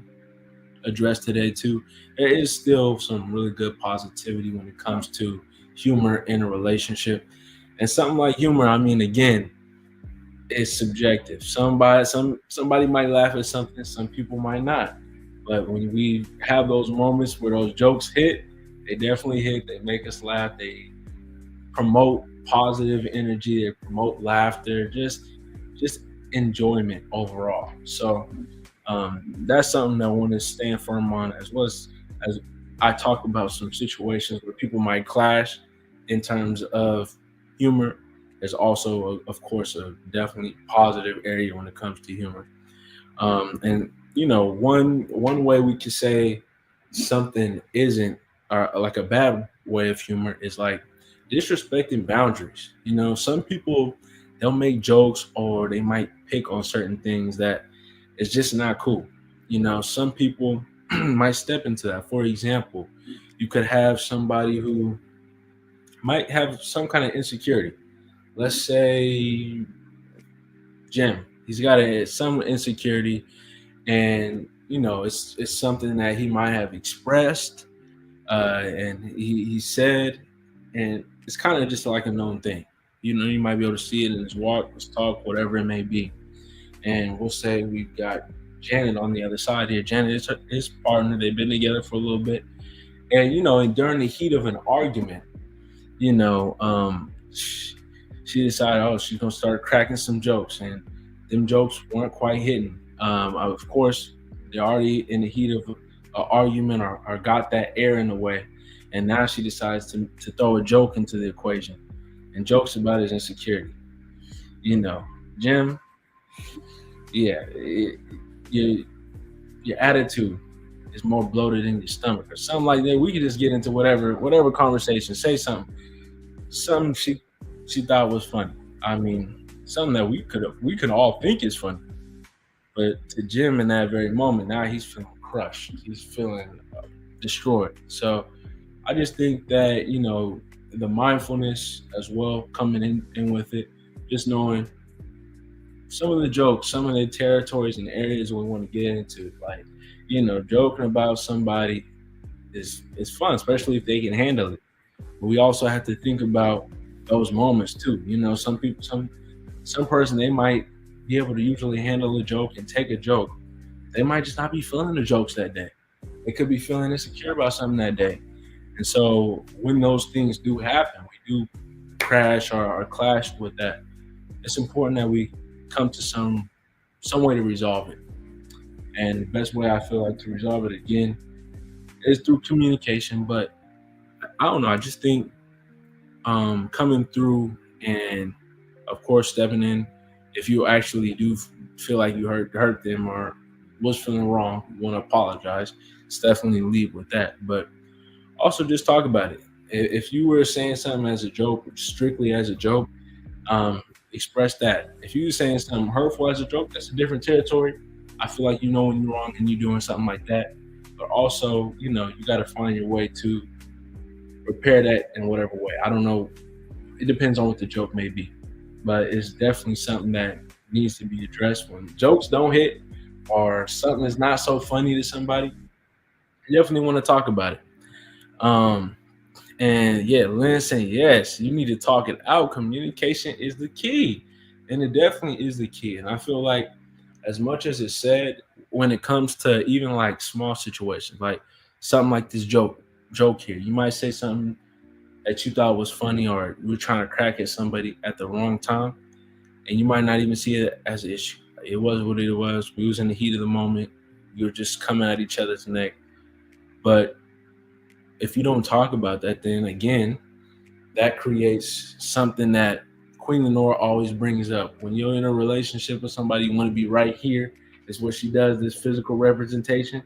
addressed today too, there is still some really good positivity when it comes to humor in a relationship. And something like humor, I mean, again, it's subjective. Somebody might laugh at something, some people might not. But when we have those moments where those jokes hit, they definitely hit. They make us laugh. They promote positive energy. They promote laughter. Just enjoyment overall. So that's something that I want to stand firm on, as well as I talk about some situations where people might clash in terms of humor. There's also, of course, a definitely positive area when it comes to humor. And one way we could say something isn't like a bad way of humor is like disrespecting boundaries. Some people, they'll make jokes or they might pick on certain things that is just not cool. Some people might step into that. For example, you could have somebody who might have some kind of insecurity. Let's say Jim, he's got some insecurity, and it's something that he might have expressed, and he said, and it's kind of just like a known thing. You might be able to see it in his walk, his talk, whatever it may be. And we'll say we've got Janet on the other side here. Janet is his partner. They've been together for a little bit, and and during the heat of an argument, she decided, oh, she's gonna start cracking some jokes, and them jokes weren't quite hitting. Of course, they're already in the heat of an argument or got that air in the way, and now she decides to throw a joke into the equation, and jokes about his insecurity. Jim, yeah, your attitude is more bloated in your stomach or something like that. We could just get into whatever conversation, say something she thought was funny. I mean, something that we could all think is funny, but to Jim in that very moment, now he's feeling crushed. He's feeling destroyed. So I just think that the mindfulness as well coming in with it, just knowing some of the jokes, some of the territories and areas we want to get into, like joking about somebody is fun, especially if they can handle it. But we also have to think about those moments too. Some people, some person, they might be able to usually handle a joke and take a joke. They might just not be feeling the jokes that day. They could be feeling insecure about something that day. And so when those things do happen, we do crash or clash with that, it's important that we come to some way to resolve it. And the best way I feel like to resolve it, again, is through communication. But I don't know, I just think coming through and, of course, stepping in, if you actually do feel like you hurt them or was feeling wrong, you want to apologize, it's definitely lead with that. But also just talk about it. If you were saying something as a joke, strictly as a joke, express that. If you're saying something hurtful as a joke, that's a different territory. I feel like when you're wrong and you're doing something like that. But also, you got to find your way to repair that in whatever way. I don't know. It depends on what the joke may be. But it's definitely something that needs to be addressed. When jokes don't hit or something is not so funny to somebody, you definitely want to talk about it. And yeah, Lynn saying, yes, you need to talk it out. Communication is the key. And it definitely is the key. And I feel like as much as it's said, when it comes to even like small situations, like something like this joke here, you might say something that you thought was funny or you were trying to crack at somebody at the wrong time, and you might not even see it as an issue. It was what it was. We was in the heat of the moment. We were just coming at each other's neck. But if you don't talk about that, then again, that creates something that Queen Lenore always brings up. When you're in a relationship with somebody, you want to be right here. Is what she does, this physical representation.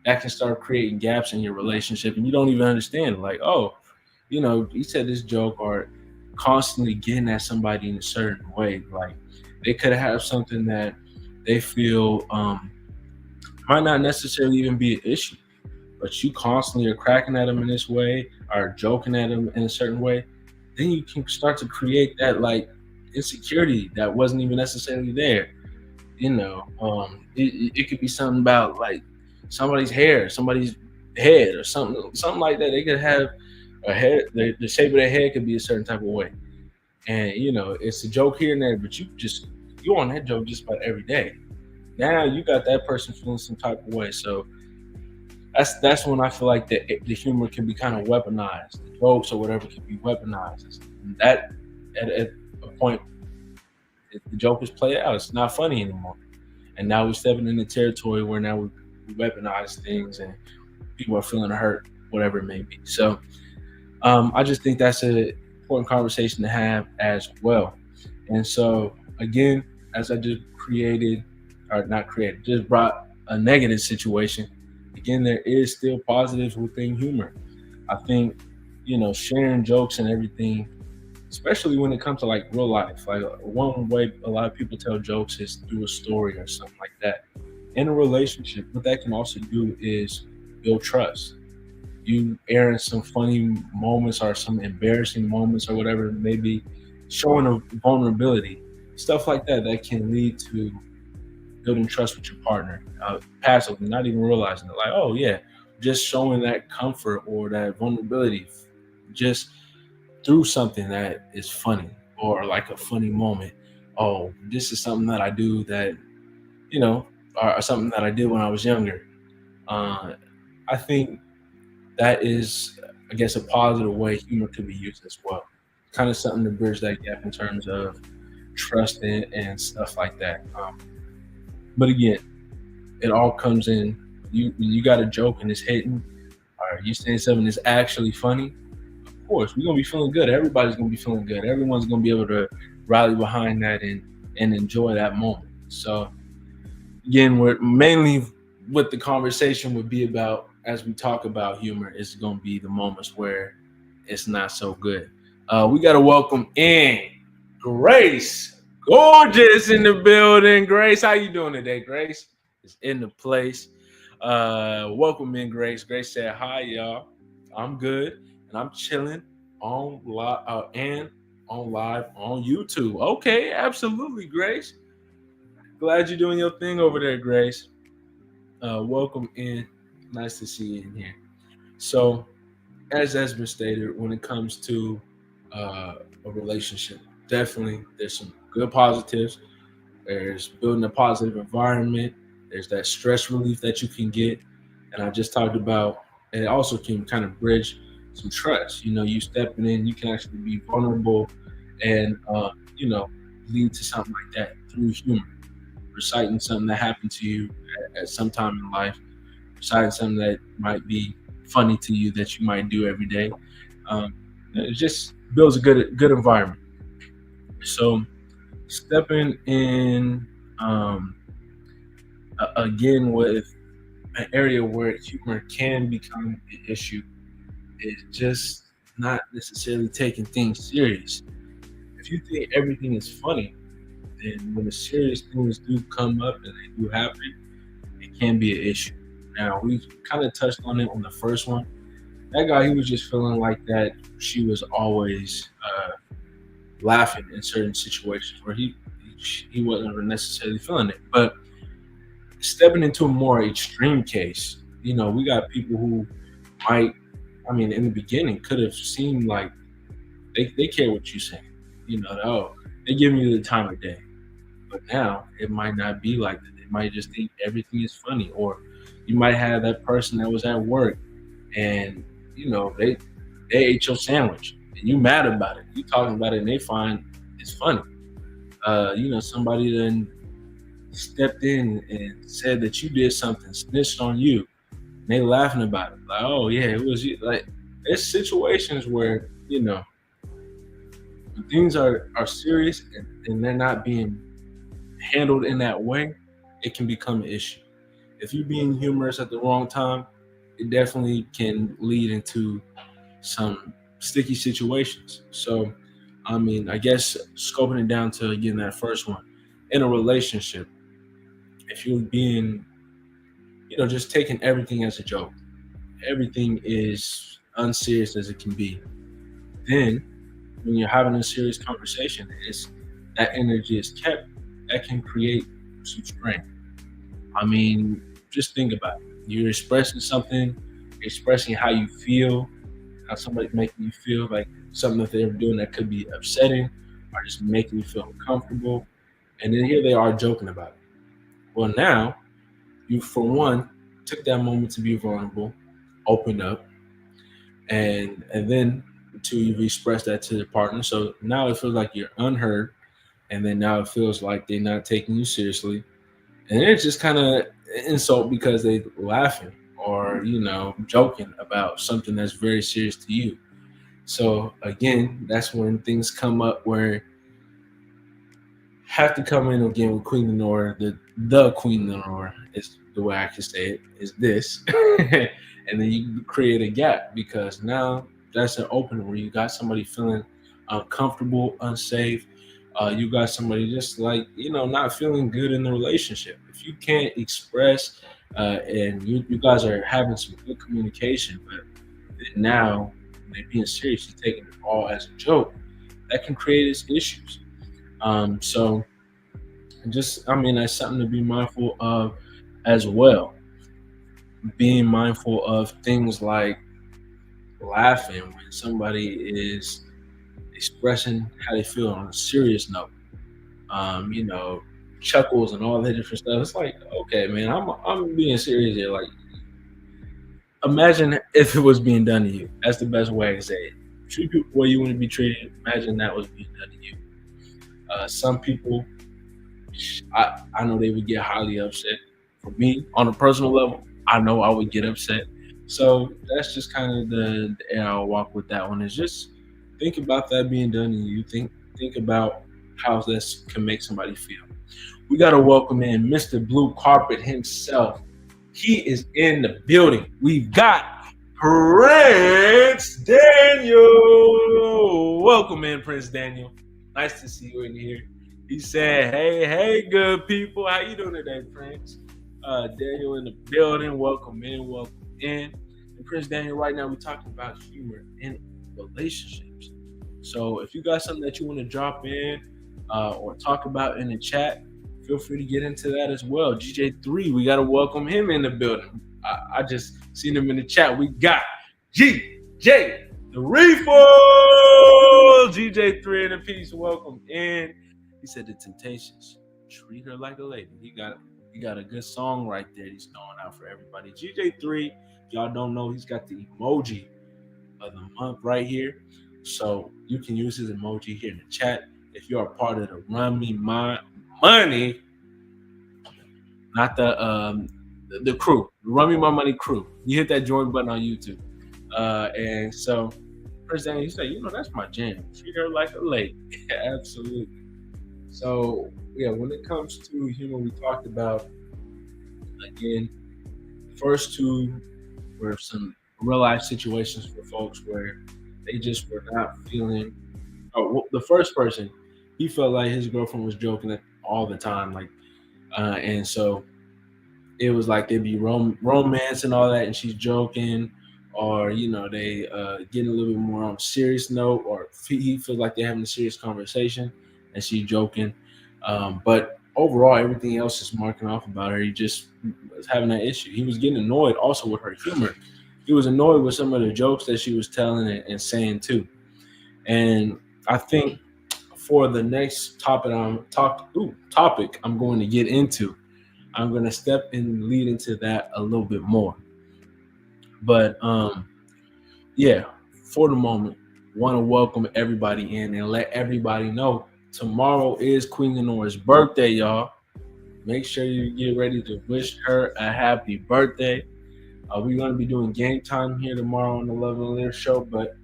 That can start creating gaps in your relationship, and you don't even understand. Like, oh, he said this joke, or constantly getting at somebody in a certain way. Like, they could have something that they feel might not necessarily even be an issue, but you constantly are cracking at them in this way or joking at them in a certain way, then you can start to create that like insecurity that wasn't even necessarily there. It could be something about like somebody's hair, somebody's head, or something like that. They could have a head, the shape of their head could be a certain type of way, and it's a joke here and there, but you on that joke just about every day. Now you got that person feeling some type of way, so that's when I feel like the humor can be kind of weaponized. The jokes or whatever can be weaponized. That at a point, if the joke is played out, it's not funny anymore. And now we're stepping into territory where now we weaponize things and people are feeling hurt, whatever it may be. So I just think that's an important conversation to have as well. And so again, as I just just brought a negative situation. Again, there is still positives within humor. I think, sharing jokes and everything, especially when it comes to like real life. Like one way a lot of people tell jokes is through a story or something like that. In a relationship, what that can also do is build trust. You airing some funny moments or some embarrassing moments or whatever it may be, showing a vulnerability, stuff like that can lead to building trust with your partner, passively, not even realizing it. Like, oh yeah, just showing that comfort or that vulnerability, just through something that is funny or like a funny moment. Oh, this is something that I do that, or something that I did when I was younger. I think that is, I guess, a positive way humor could be used as well. Kind of something to bridge that gap in terms of trust and stuff like that. But again, it all comes in. You got a joke and it's hitting, or you saying something that's actually funny. Of course, we're gonna be feeling good. Everybody's gonna be feeling good. Everyone's gonna be able to rally behind that and enjoy that moment. So again, we're mainly what the conversation would be about as we talk about humor is gonna be the moments where it's not so good. We gotta welcome in Grace. Gorgeous in the building. Grace, how you doing today? Grace is in the place. Welcome in, Grace. Grace said, hi, y'all. I'm good, and I'm chilling on live on YouTube. Okay, absolutely, Grace. Glad you're doing your thing over there, Grace. Welcome in. Nice to see you in here. So, as has been stated, when it comes to a relationship, definitely there's some good positives. There's building a positive environment. There's that stress relief that you can get. And I just talked about, and it also can kind of bridge some trust. You stepping in, you can actually be vulnerable and, lead to something like that through humor. Reciting something that happened to you at some time in life. Reciting something that might be funny to you that you might do every day. It just builds a good environment. So stepping in again with an area where humor can become an issue is just not necessarily taking things serious. If you think everything is funny, then when the serious things do come up and they do happen, it can be an issue. Now, we kind of touched on it on the first one. That guy, he was just feeling like that she was always laughing in certain situations where he wasn't necessarily feeling it. But stepping into a more extreme case, we got people who might, in the beginning could have seemed like they care what you're saying. They're giving you the time of day. But now it might not be like that. They might just think everything is funny. Or you might have that person that was at work and, they ate your sandwich and you mad about it. You talking about it and they find it's funny. Somebody then stepped in and said that you did something, snitched on you, and they laughing about it. Like, oh yeah, it was you. Like, there's situations where, when things are serious and they're not being handled in that way, it can become an issue. If you're being humorous at the wrong time, it definitely can lead into some sticky situations. So, I guess scoping it down to, again, that first one, in a relationship, if you're being just taking everything as a joke. Everything is unserious as it can be. Then, when you're having a serious conversation, is that energy is kept, that can create some strength. I mean, just think about it. You're expressing something, you're expressing how you feel, how somebody's making you feel, like something that they're doing that could be upsetting or just making you feel uncomfortable. And then here they are joking about it. Well, now you, for one, took that moment to be vulnerable, opened up, and then two, you've expressed that to the partner. So now it feels like you're unheard, and then now it feels like they're not taking you seriously, and it's just kind of insult because they laughing or joking about something that's very serious to you. So again, that's when things come up where have to come in again with Queen Lenore. The Queen Lenore is the way I can say it, is this. And then you create a gap because now that's an opening where you got somebody feeling uncomfortable, unsafe. You got somebody just like, not feeling good in the relationship. If you can't express and you guys are having some good communication, but now when they're being serious, you're taking it all as a joke, that can create issues. So that's something to be mindful of as well. Being mindful of things like laughing when somebody is expressing how they feel on a serious note. Chuckles and all that different stuff. It's like, okay, man, I'm being serious here. Like, imagine if it was being done to you. That's the best way I can say it. Treat people the way you want to be treated. Imagine that was being done to you. Some people, I know they would get highly upset. For me, on a personal level, I know I would get upset. So that's just kind of the air I'll walk with that one. Is just think about that being done to you. Think about how this can make somebody feel. We got to welcome in Mr. Blue Carpet himself. He is in the building. We've got Prince Daniel. Welcome in, Prince Daniel. Nice to see you in here. He said, hey, good people. How you doing today, Prince? Daniel in the building. Welcome in. And Prince Daniel, right now we're talking about humor in relationships. So if you got something that you want to drop in or talk about in the chat, feel free to get into that as well. GJ3, we got to welcome him in the building. I just seen him in the chat. We got GJ the Reefer. GJ3 in a piece. Welcome in. He said the Temptations, treat her like a lady. He got a good song right there. He's throwing out for everybody. GJ3, if y'all don't know, he's got the emoji of the month right here. So you can use his emoji here in the chat. If you're a part of the Run Me My Money, not the crew, the Run Me My Money crew. You hit that join button on YouTube. And so, Prince Daniel, you say, that's my jam. Treat her like a lady. Yeah, absolutely. So, yeah, when it comes to humor, we talked about, again, first two were some real life situations for folks where they just were not feeling. The first person, he felt like his girlfriend was joking all the time, and so it was like they'd be romance and all that, and she's joking, or they getting a little bit more on a serious note, or he feels like they're having a serious conversation and she's joking. But overall, everything else is marking off about her. He just was having that issue. He was getting annoyed also with her humor. He was annoyed with some of the jokes that she was telling and saying too. And I think for the next topic I'm going to get into, I'm going to step and lead into that a little bit more. But yeah, for the moment, want to welcome everybody in and let everybody know tomorrow is Queen Lenore's birthday, y'all. Make sure you get ready to wish her a happy birthday. We're going to be doing game time here tomorrow on the Love and Live show, but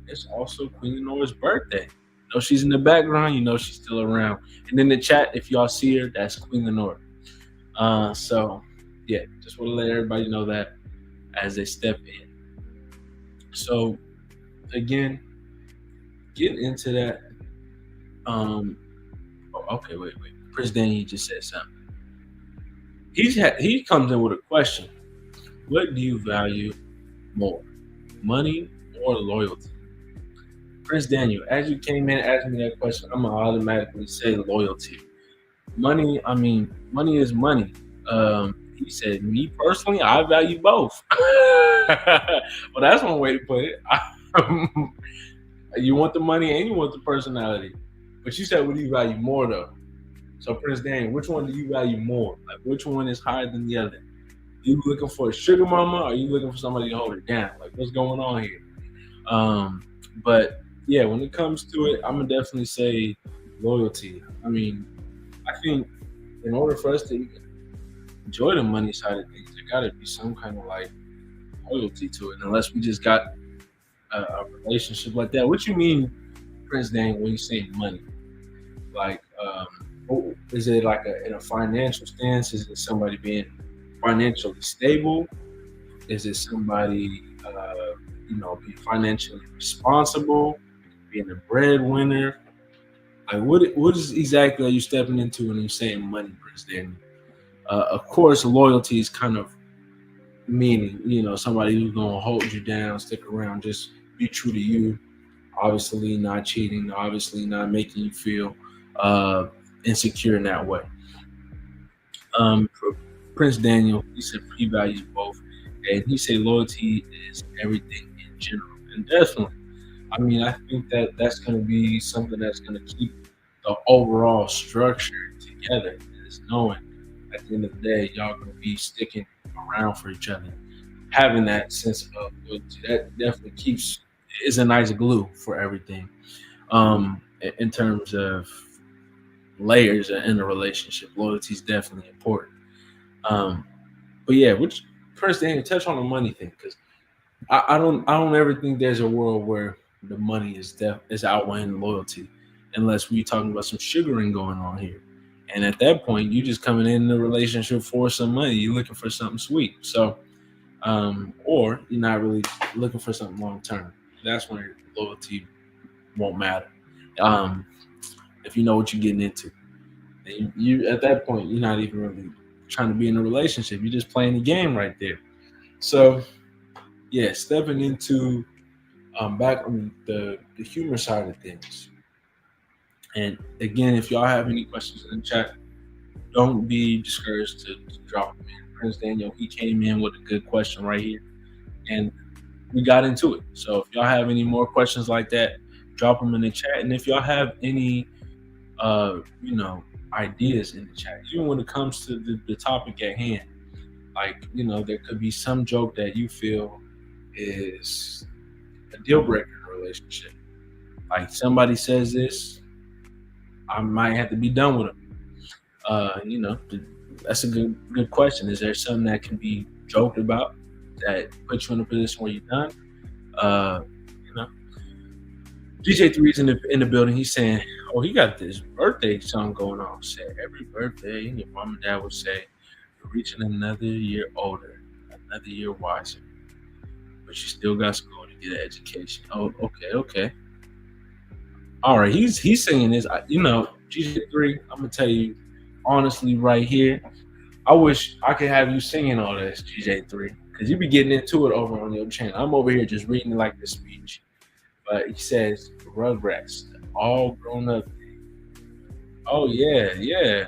it's also Queen Lenore's birthday. You know she's in the background, she's still around. And in the chat, if y'all see her, that's Queen Lenore. So yeah, just want to let everybody know that as they step in. So again, getting into that. Wait. Prince Danny just said something. He comes in with a question. What do you value more, money or loyalty? Prince Daniel, as you came in and asked me that question, I'm gonna automatically say loyalty. Money, I mean, money is money. He said, me personally, I value both. Well, that's one way to put it. You want the money and you want the personality. But you said, what do you value more though? So Prince Daniel, which one do you value more? Like, which one is higher than the other? You looking for a sugar mama, or are you looking for somebody to hold it down? Like, what's going on here? But yeah, when it comes to it, I'm gonna definitely say loyalty. I mean, I think in order for us to enjoy the money side of things, there gotta be some kind of like loyalty to it. Unless we just got a relationship like that. What you mean, Prince Daniel, when you say money? Like, is it like in a financial stance? Is it somebody being financially stable? Is it somebody, being financially responsible, being a breadwinner? Like, what is exactly are you stepping into when you're saying money, Prince Daniel? Of course, loyalty is kind of meaning, somebody who's gonna hold you down, stick around, just be true to you. Obviously, not cheating. Obviously, not making you feel insecure in that way. Prince Daniel, he said he values both, and he said loyalty is everything in general, and definitely. I mean, I think that's going to be something that's going to keep the overall structure together. Is knowing at the end of the day, y'all going to be sticking around for each other, having that sense of loyalty. That definitely is a nice glue for everything. In terms of layers in a relationship, loyalty is definitely important. But yeah, which Prince Daniel, touch on the money thing, because I don't ever think there's a world where the money is outweighing loyalty, unless we're talking about some sugaring going on here. And at that point, you just coming in the relationship for some money. You're looking for something sweet. So, or you're not really looking for something long term. That's when loyalty won't matter. If you know what you're getting into, and you at that point, you're not even really trying to be in a relationship. You're just playing the game right there. So, yeah, stepping into back on the humor side of things. And again, if y'all have any questions in the chat, don't be discouraged to drop them in. Prince Daniel, he came in with a good question right here, and we got into it. So if y'all have any more questions like that, drop them in the chat. And if y'all have any, ideas in the chat, even when it comes to the topic at hand, like, there could be some joke that you feel is a deal breaker in a relationship. Like, somebody says this, I might have to be done with them. That's a good question. Is there something that can be joked about that puts you in a position where you're done? DJ3's in the building. He's saying, "Oh, he got this birthday song going on." Said every birthday, your mom and dad would say, "You're reaching another year older, another year wiser, but you still got school to get an education." Oh, okay. All right, he's saying this. DJ3, I'm gonna tell you honestly right here, I wish I could have you singing all this, DJ3, because you be getting into it over on your channel. I'm over here just reading like the speech. But he says, Rugrats, all grown up. Oh, yeah.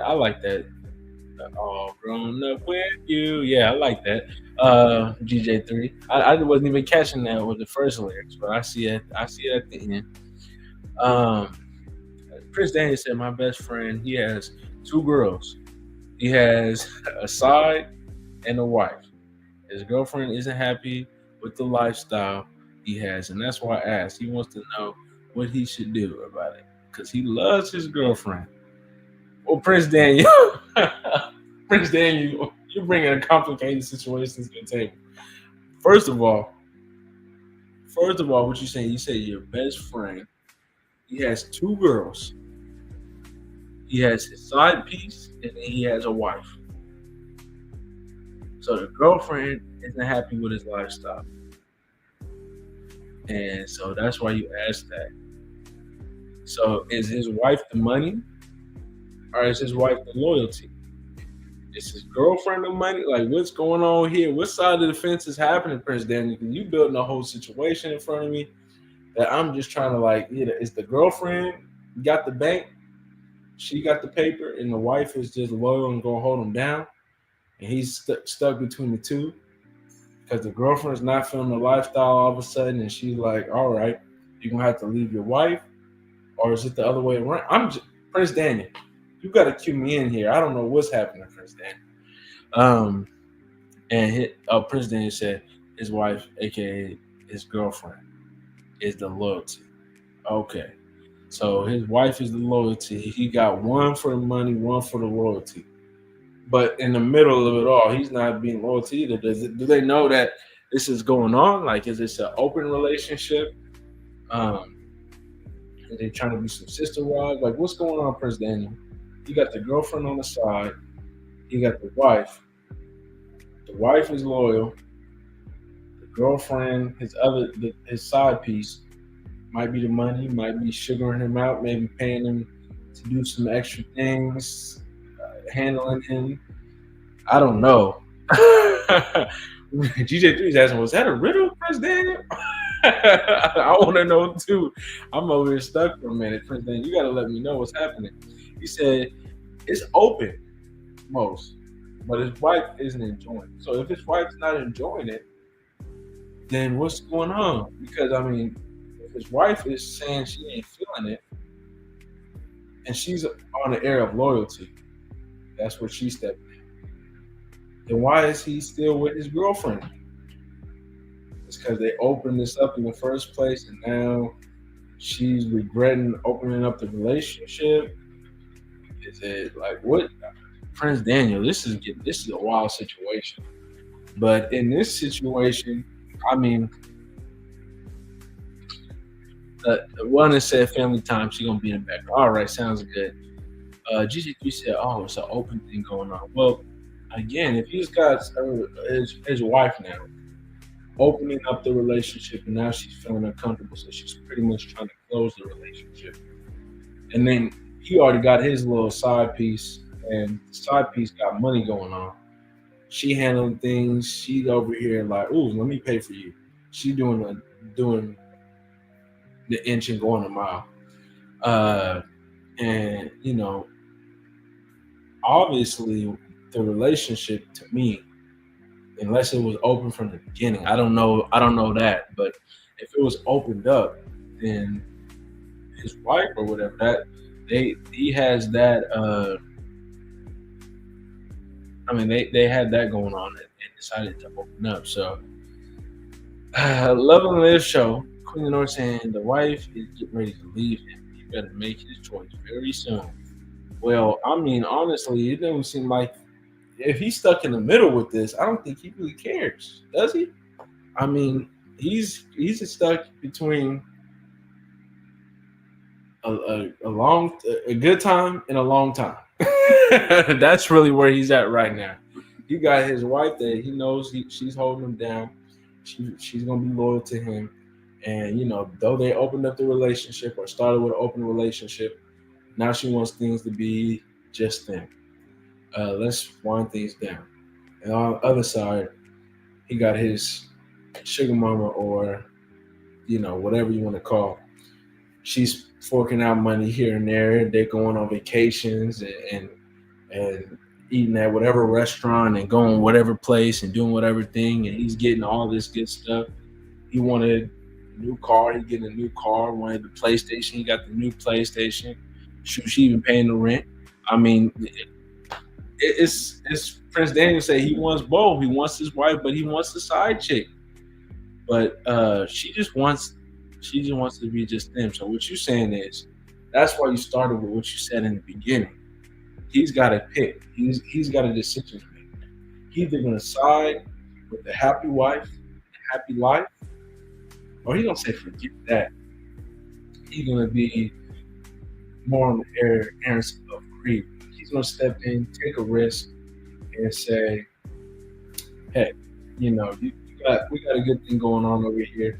I like that. All grown up with you. Yeah, I like that. DJ3. I wasn't even catching that with the first lyrics, but I see it at the end. Prince Daniel said, my best friend, he has 2 girls. He has a side and a wife. His girlfriend isn't happy with the lifestyle he has, and that's why I asked. He wants to know what he should do about it, because he loves his girlfriend. Well, Prince Daniel, you're bringing a complicated situation to the table. First of all, what you saying? You say your best friend, he has 2 girls. He has his side piece, and then he has a wife. So the girlfriend isn't happy with his lifestyle. And so that's why you asked that. So is his wife the money, or is his wife the loyalty? Is his girlfriend the money? Like, what's going on here? What side of the fence is happening, Prince Daniel? Because you building a whole situation in front of me that I'm just trying to like. Is the girlfriend got the bank? She got the paper, and the wife is just loyal and gonna hold him down, and he's stuck between the two because the girlfriend's not feeling the lifestyle all of a sudden, and she's like, "All right, you're gonna have to leave your wife," or is it the other way around? Prince Daniel. You got to cue me in here. I don't know what's happening, Prince Daniel. Prince Daniel said his wife, aka his girlfriend, is the loyalty. Okay. So his wife is the loyalty. He got one for the money, one for the loyalty. But in the middle of it all, he's not being loyal to either. Do they know that this is going on? Like, is this an open relationship? Are they trying to be some sister wives? Like, what's going on, Prince Daniel? You got the girlfriend on the side. You got the wife. The wife is loyal. The girlfriend, his side piece, might be the money, might be sugaring him out, maybe paying him to do some extra things, handling him. I don't know. GJ3's asking, was that a riddle, Prince Daniel? I want to know too. I'm over here stuck for a minute, Prince Daniel. You got to let me know what's happening. He said it's open, most, but his wife isn't enjoying it. So if his wife's not enjoying it, then what's going on? Because I mean, if his wife is saying she ain't feeling it, and she's on the air of loyalty, that's where she stepped in. Then why is he still with his girlfriend? It's because they opened this up in the first place, and now she's regretting opening up the relationship. Is it like what, Prince Daniel? This is a wild situation. But in this situation, I mean, the one that said family time, she gonna be in the back. All right, sounds good. GG3 said, "Oh, it's an open thing going on." Well, again, if he's got his wife now, opening up the relationship, and now she's feeling uncomfortable, so she's pretty much trying to close the relationship. And then he already got his little side piece, and the side piece got money going on. She handling things. She's over here like, "Ooh, let me pay for you." She doing the inch and going a mile. And you know, obviously, the relationship to me, unless it was open from the beginning, I don't know that. But if it was opened up, then his wife or whatever, that he has that. I mean, they had that going on and decided to open up. So, Love and Live show. Queen of North saying the wife is getting ready to leave him. He better make his choice very soon. Well, I mean, honestly, it doesn't seem like if he's stuck in the middle with this, I don't think he really cares, does he? I mean, he's stuck between a good time and a long time. That's really where he's at right now. He got his wife that he knows she's holding him down. She's gonna be loyal to him, and you know, though they opened up the relationship or started with an open relationship, now she wants things to be just them. Let's wind things down. And on the other side, he got his sugar mama, or you know, whatever you want to call. She's forking out money here and there. They're going on vacations and eating at whatever restaurant and going whatever place and doing whatever thing. And he's getting all this good stuff. He wanted a new car. He getting a new car. Wanted the PlayStation. He got the new PlayStation. She even paying the rent. I mean, it's Prince Daniel say he wants both. He wants his wife, but he wants the side chick. But she just wants to be just them. So what you're saying is that's why you started with what you said in the beginning. He's got to pick. He's got a decision to make. He's either going to side with the happy wife, the happy life, or he's going to say forget that. He's going to be more on the errands of greed. He's going to step in, take a risk, and say, "Hey, you know, we got a good thing going on over here.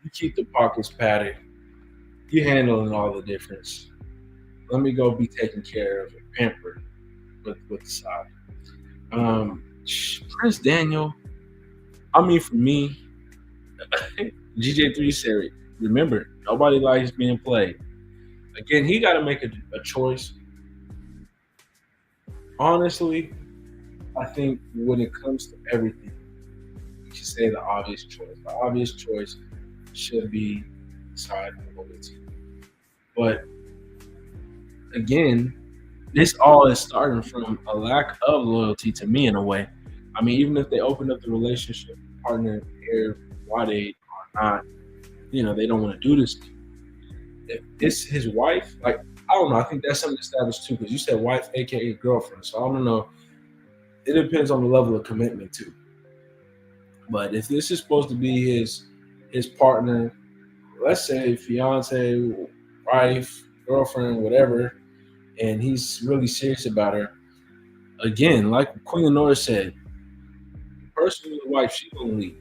You keep the pockets padded. You handling all the difference. Let me go be taken care of and pampered with the side." Prince Daniel. I mean, for me, GJ3 said, remember, nobody likes being played. Again, he got to make a choice. Honestly, I think when it comes to everything, you should say the obvious choice. The obvious choice should be side of loyalty. But again, this all is starting from a lack of loyalty to me in a way. I mean, even if they open up the relationship, partner here, why they are not, they don't want to do this. If it's his wife, like, I don't know. I think that's something established too, because you said wife, aka girlfriend. So I don't know. It depends on the level of commitment too. But if this is supposed to be his partner, let's say fiance, wife, girlfriend, whatever, and he's really serious about her, again, like Queen Lenora said, the person with the wife, she's gonna leave.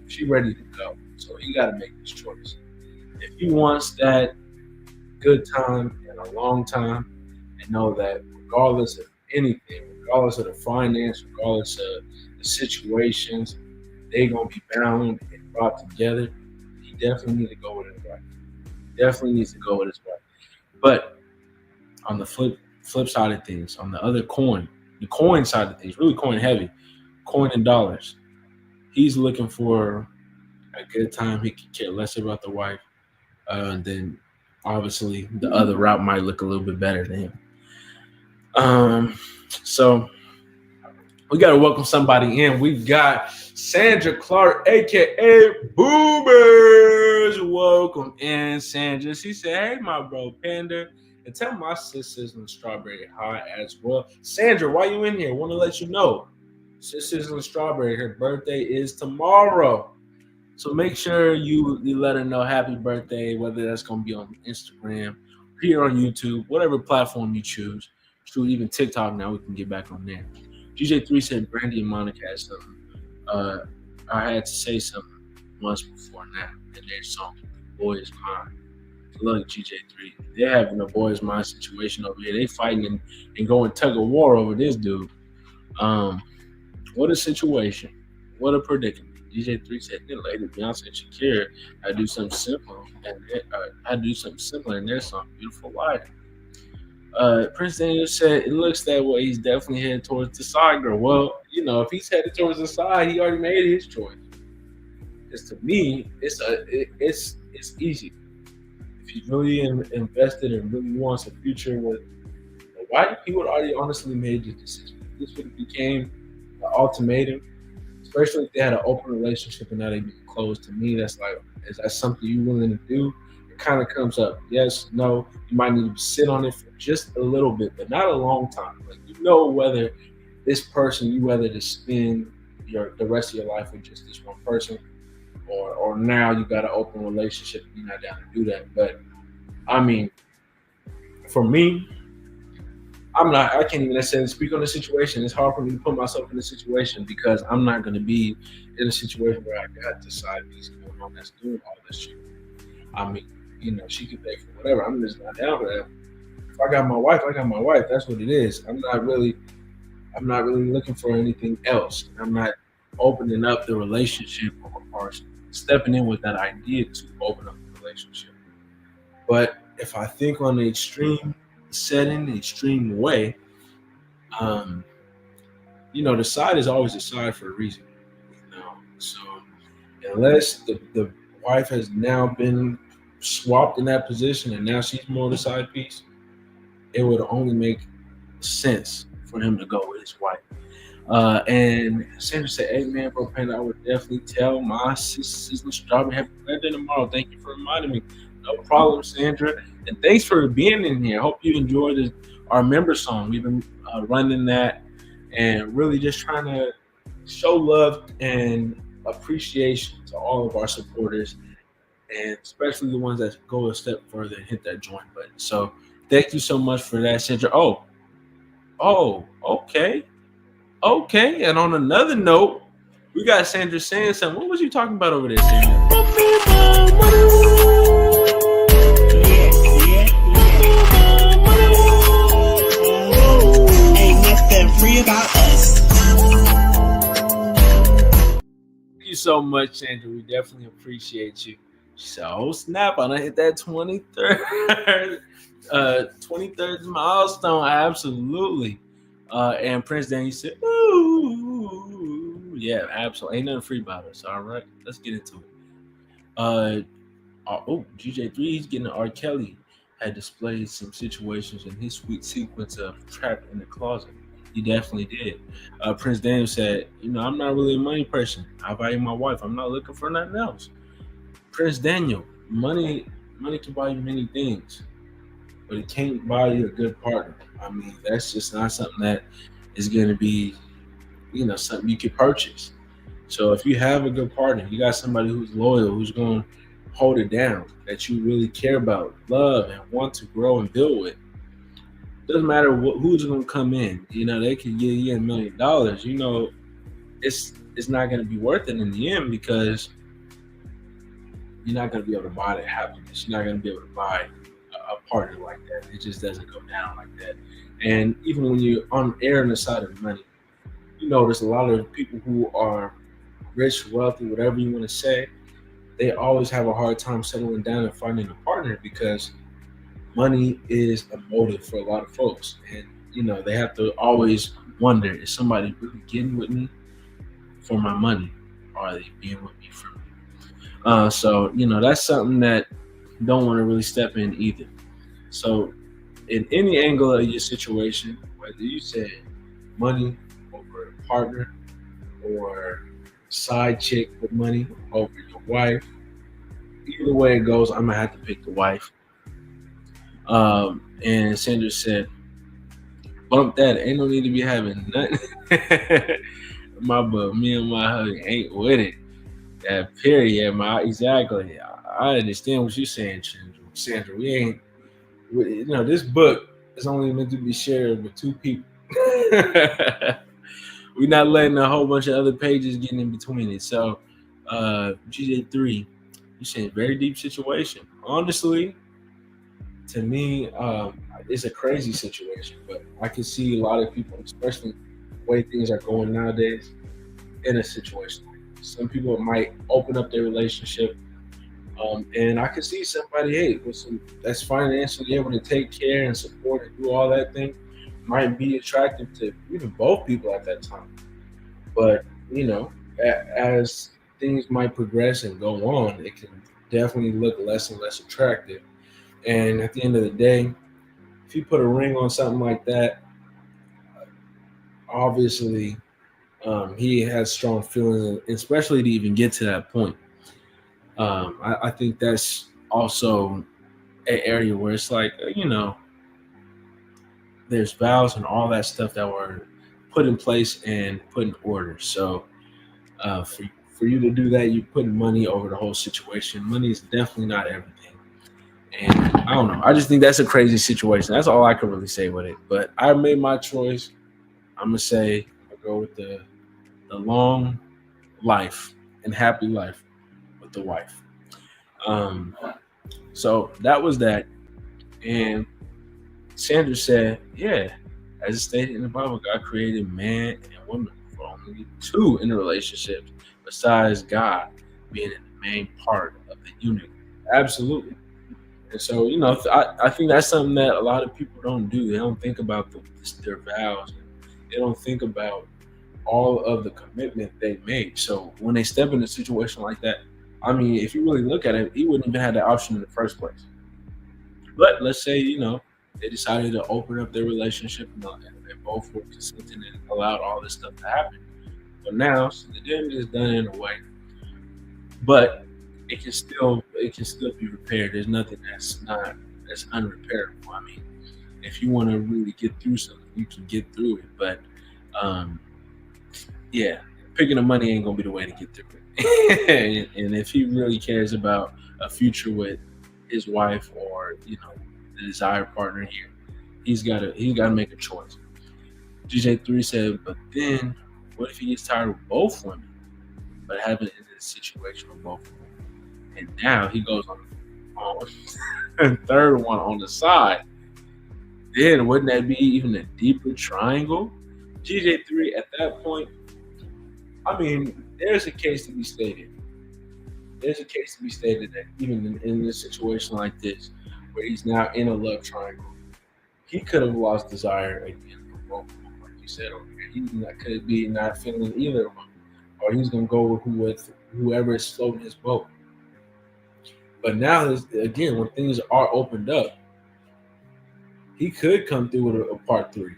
She's ready to go. So he got to make this choice. If he wants that good time and a long time, and know that regardless of anything, regardless of the finance, regardless of the situations, they're going to be bound and brought together, he definitely needs to go with his wife. But on the flip side of things, on the other coin, the coin side of things, really coin heavy, coin and dollars, he's looking for a good time. He could care less about the wife. Then obviously the other route might look a little bit better to him. So we got to welcome somebody in. We've got Sandra Clark, aka Boomers. Welcome in, Sandra. She said, "Hey, my bro Panda, and tell my sisters and Strawberry hi as well." Sandra, why you in here? Want to let you know, Sisters and Strawberry, her birthday is tomorrow. So make sure you let her know happy birthday, whether that's going to be on Instagram, here on YouTube, whatever platform you choose. Shoot, even TikTok now, we can get back on there. GJ3 said Brandy and Monica had something. I had to say something once before now in their song, The Boy Is Mine. Look, GJ3, they're having a Boy Is Mine situation over here. They fighting and going tug of war over this dude. What a situation. What a predicament. DJ3 said, then later Beyonce and Shakira had to do something simple in their song, Beautiful Life. Prince Daniel said, it looks that way. He's definitely headed towards the side girl. Well, if he's headed towards the side, he already made his choice. To me, it's easy. If he's really invested and really wants a future with a wife, he would already honestly made the decision. This would have became an ultimatum. Especially if they had an open relationship and now they be closed. To me, that's like, is that something you're willing to do? It kind of comes up. Yes, no. You might need to sit on it for just a little bit, but not a long time. Like, whether this person, you whether to spend the rest of your life with just this one person, or now you got an open relationship and you're not down to do that. But I mean, for me, I can't even necessarily speak on the situation. It's hard for me to put myself in the situation because I'm not going to be in a situation where I got the side piece going on that's doing all this shit. I mean, she can pay for whatever. I'm just not down for that. If I got my wife, I got my wife. That's what it is. I'm not really looking for anything else. I'm not opening up the relationship or stepping in with that idea to open up the relationship. But if I think on the extreme setting, the extreme way, the side is always a side for a reason. So unless the wife has now been swapped in that position and now she's more of the side piece, it would only make sense for him to go with his wife. And Sandra said, "Hey man, bro, Panda, I would definitely tell my sisters and Strawberry happy birthday tomorrow. Thank you for reminding me." No problem, Sandra. And thanks for being in here. Hope you enjoyed our member song. We've been running that and really just trying to show love and appreciation to all of our supporters, and especially the ones that go a step further and hit that join button. So thank you so much for that, Sandra. Oh, okay. And on another note, we got Sandra saying something. What was you talking about over there, Sandra? free about us. Thank you so much, Sandra. We definitely appreciate you. So snap! I done hit that 23rd milestone. Absolutely. And Prince Daniel said, "Ooh, yeah, absolutely. Ain't nothing free about us." All right, let's get into it. GJ3, he's getting R. Kelly had displayed some situations in his sweet sequence of Trapped in the Closet. He definitely did. Prince Daniel said, I'm not really a money person. I value my wife. I'm not looking for nothing else. Prince Daniel, money can buy you many things, but it can't buy you a good partner. I mean, that's just not something that is going to be, something you can purchase. So if you have a good partner, you got somebody who's loyal, who's going to hold it down, that you really care about, love, and want to grow and build with. Doesn't matter who's going to come in. They could give you $1 million. It's not going to be worth it in the end, because you're not going to be able to buy that happiness. You're not going to be able to buy a partner like that. It just doesn't go down like that. And even when you're on air on the side of money, there's a lot of people who are rich, wealthy, whatever you want to say. They always have a hard time settling down and finding a partner, because money is a motive for a lot of folks. And, they have to always wonder, is somebody really getting with me for my money? Or are they being with me for me? So, that's something that you don't want to really step in either. So in any angle of your situation, whether you say money over a partner, or side chick with money over your wife, either way it goes, I'm gonna have to pick the wife. And Sandra said, bump that, ain't no need to be having nothing. Me and my husband ain't with it. That period, exactly. I understand what you're saying, Sandra. We ain't, this book is only meant to be shared with two people. We're not letting a whole bunch of other pages get in between it. So, GJ3, you saying very deep situation. Honestly, to me, it's a crazy situation, but I can see a lot of people, especially the way things are going nowadays, in a situation like this. Some people might open up their relationship, and I can see somebody, that's financially able to take care and support and do all that thing, might be attractive to even both people at that time. But, as things might progress and go on, it can definitely look less and less attractive. And at the end of the day, if you put a ring on something like that, obviously he has strong feelings, especially to even get to that point. I think that's also an area where it's like, there's vows and all that stuff that were put in place and put in order. So for you to do that, you're putting money over the whole situation. Money is definitely not everything. And I don't know. I just think that's a crazy situation. That's all I can really say with it. But I made my choice. I'm going to say I'll go with the long life and happy life with the wife. So that was that. And Sandra said, yeah, as it stated in the Bible, God created man and woman for only two in a relationship, besides God being in the main part of the unit. Absolutely. And so, I think that's something that a lot of people don't do. They don't think about their vows. They don't think about all of the commitment they made. So when they step in a situation like that, I mean, if you really look at it, he wouldn't even have that option in the first place. But let's say, they decided to open up their relationship and they both were consenting and allowed all this stuff to happen. But now, so the damage is done in a way, but it can still be repaired. There's nothing that's unrepairable. I mean, if you want to really get through something, you can get through it. But picking the money ain't gonna be the way to get through it. and if he really cares about a future with his wife or the desired partner here, he's got to make a choice. GJ3 said, but then what if he gets tired of both women, but having in this situation with both women? And now he goes on a third one on the side. Then wouldn't that be even a deeper triangle? GJ3 at that point, I mean, there's a case to be stated. There's a case to be stated that even in a situation like this, where he's now in a love triangle, he could have lost desire again for both of them, like you said over here. Could be not feeling either of them, or he's gonna go with whoever is floating his boat. But now, again, when things are opened up, he could come through with a part three.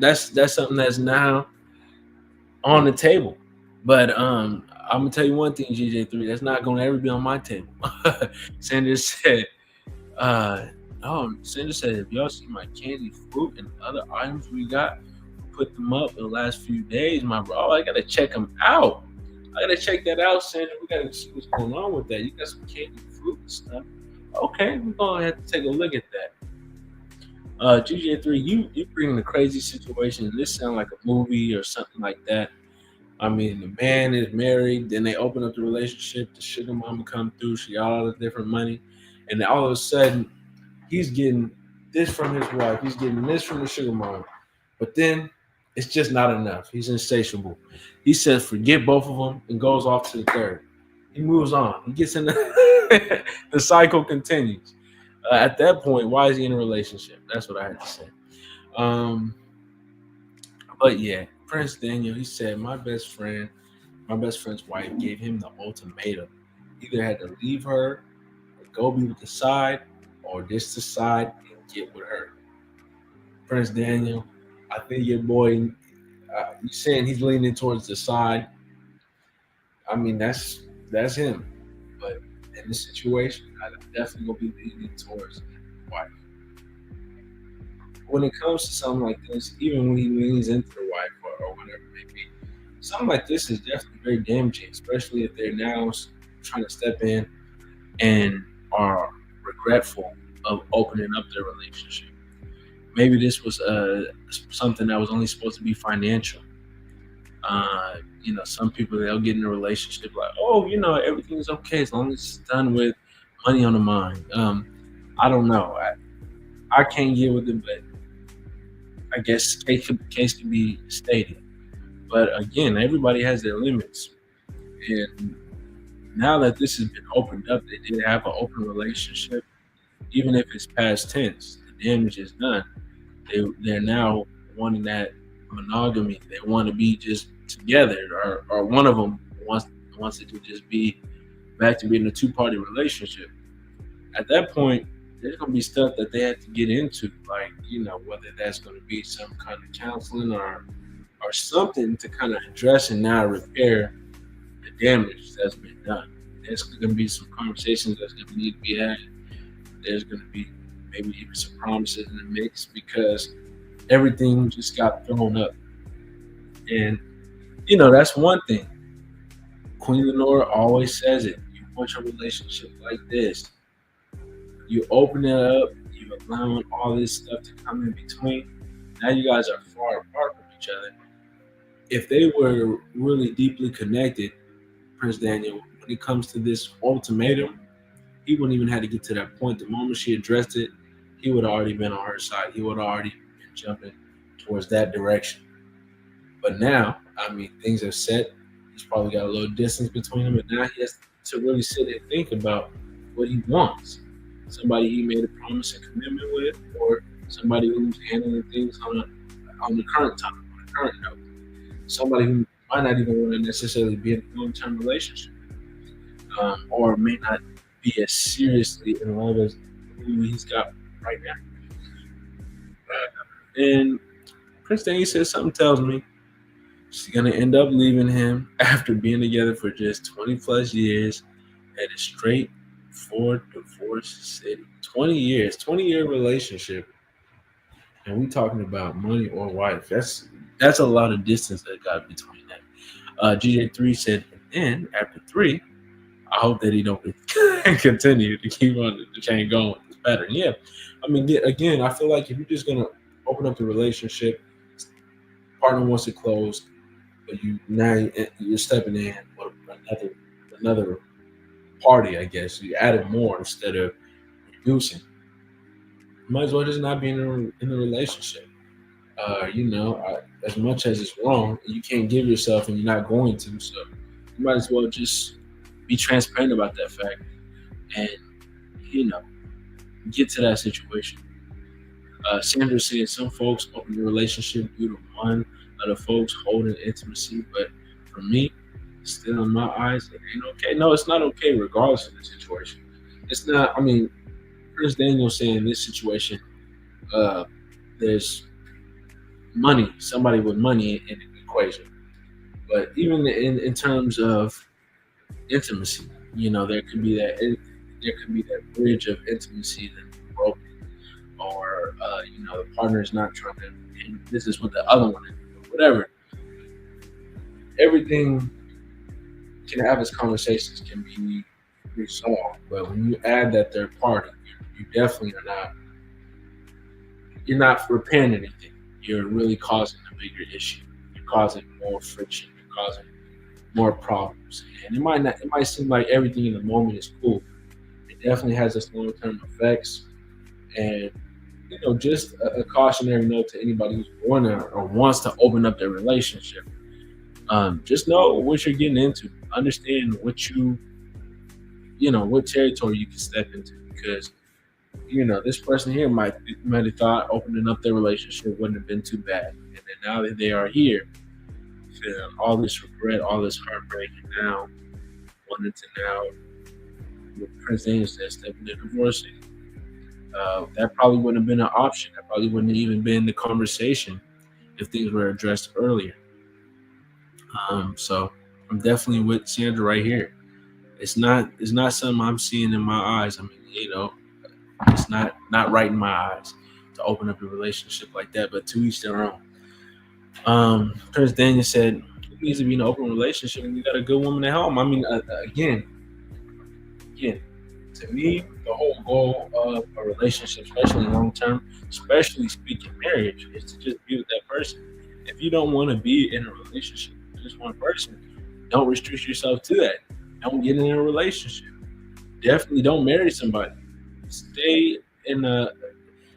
That's something that's now on the table. But I'm gonna tell you one thing, GJ3, that's not gonna ever be on my table. Sandra said, Sandra said, if y'all see my candy, fruit, and other items we got, put them up in the last few days, my bro. I gotta check them out. I gotta check that out, Sandra. We gotta see what's going on with that. You got some candy, fruit, and stuff. Okay, we're gonna have to take a look at that. GJ3, you bring the crazy situation. This sound like a movie or something like that. I mean, the man is married, then they open up the relationship, the sugar mama come through, she got all the different money, and all of a sudden, he's getting this from his wife, he's getting this from the sugar mama, but then it's just not enough. He's insatiable. He says, forget both of them, and goes off to the third. He moves on. He gets in the cycle continues. At that point, why is he in a relationship? That's what I had to say. But yeah, Prince Daniel, he said, my best friend's wife gave him the ultimatum. Either had to leave her, or go be with the side, or just decide and get with her. Prince Daniel, I think your boy, you're saying he's leaning towards the side. I mean, that's him. But in this situation, I definitely will be leaning towards the wife. When it comes to something like this, even when he leans into the wife or whatever it may be, something like this is definitely very damaging, especially if they're now trying to step in and are regretful of opening up their relationship. Maybe this was something that was only supposed to be financial. Some people, they'll get in a relationship like, everything's okay as long as it's done with money on the mind. I don't know. I can't get with it, but I guess case can be stated. But again, everybody has their limits. And now that this has been opened up, they did have an open relationship, even if it's past tense, the damage is done. They're now wanting that monogamy. They want to be just together, or one of them wants it to just be back to being a two-party relationship. At that point, there's going to be stuff that they have to get into, like, whether that's going to be some kind of counseling or something to kind of address and now repair the damage that's been done. There's going to be some conversations that's going to need to be had. There's going to be maybe even some promises in the mix, because everything just got thrown up. And, that's one thing. Queen Lenora always says it. You want your relationship like this. You open it up, you allowing all this stuff to come in between. Now you guys are far apart from each other. If they were really deeply connected, Prince Daniel, when it comes to this ultimatum, he wouldn't even have to get to that point. The moment she addressed it, he would have already been on her side. He would have already been jumping towards that direction. But now, things are set. He's probably got a little distance between them, and now he has to really sit and think about what he wants. Somebody he made a promise and commitment with, or somebody who's handling things on the current note. Somebody who might not even want to necessarily be in a long-term relationship, or may not be as seriously in love as who he's got right now. And Prince Daniel says, something tells me she's going to end up leaving him after being together for just 20 plus years at a straightforward divorce city. 20-year relationship. And we talking about money or wife. That's a lot of distance that got between that. GJ3 said, and then after 3, I hope that he don't continue to keep on the chain going with this pattern. Yeah. Again, I feel like if you're just going to open up the relationship, partner wants to close, but you're stepping in with another party, I guess. You added more instead of reducing. You might as well just not be in a relationship. as much as it's wrong, you can't give yourself, and you're not going to. So you might as well just be transparent about that fact, and get to that situation. Sandra said some folks open the relationship due to one, other folks holding intimacy, but for me, still in my eyes, it ain't okay. No, it's not okay, regardless of the situation. It's not. I mean, Prince Daniel saying in this situation, there's money, somebody with money in the equation. But even in terms of intimacy, there could be that bridge of intimacy that's broken, or the partner is not trying to handle business with the other one, or whatever. Everything can have its conversations, can be resolved, but when you add that third party, you definitely are not. You're not repairing anything. You're really causing a bigger issue. You're causing more friction. You're causing more problems. And it might seem like everything in the moment is cool. It definitely has its long-term effects. And just a cautionary note to anybody who's going or wants to open up their relationship. Just know what you're getting into. Understand what what territory you can step into, because this person here might have thought opening up their relationship wouldn't have been too bad, and then now that they are here, feeling all this regret, all this heartbreak, and now wanting to with Prince Daniel said, step into divorcing. That probably wouldn't have been an option. That probably wouldn't have even been the conversation if things were addressed earlier. So I'm definitely with Sandra right here. It's not something I'm seeing in my eyes. I mean, it's not right in my eyes to open up a relationship like that, but to each their own. Prince Daniel said, it needs to be an open relationship and you got a good woman at home. I mean, again, to me, the whole goal of a relationship, especially long term, especially speaking marriage, is to just be with that person. If you don't want to be in a relationship with just one person, don't restrict yourself to that. Don't get in a relationship. Definitely don't marry somebody. Stay in a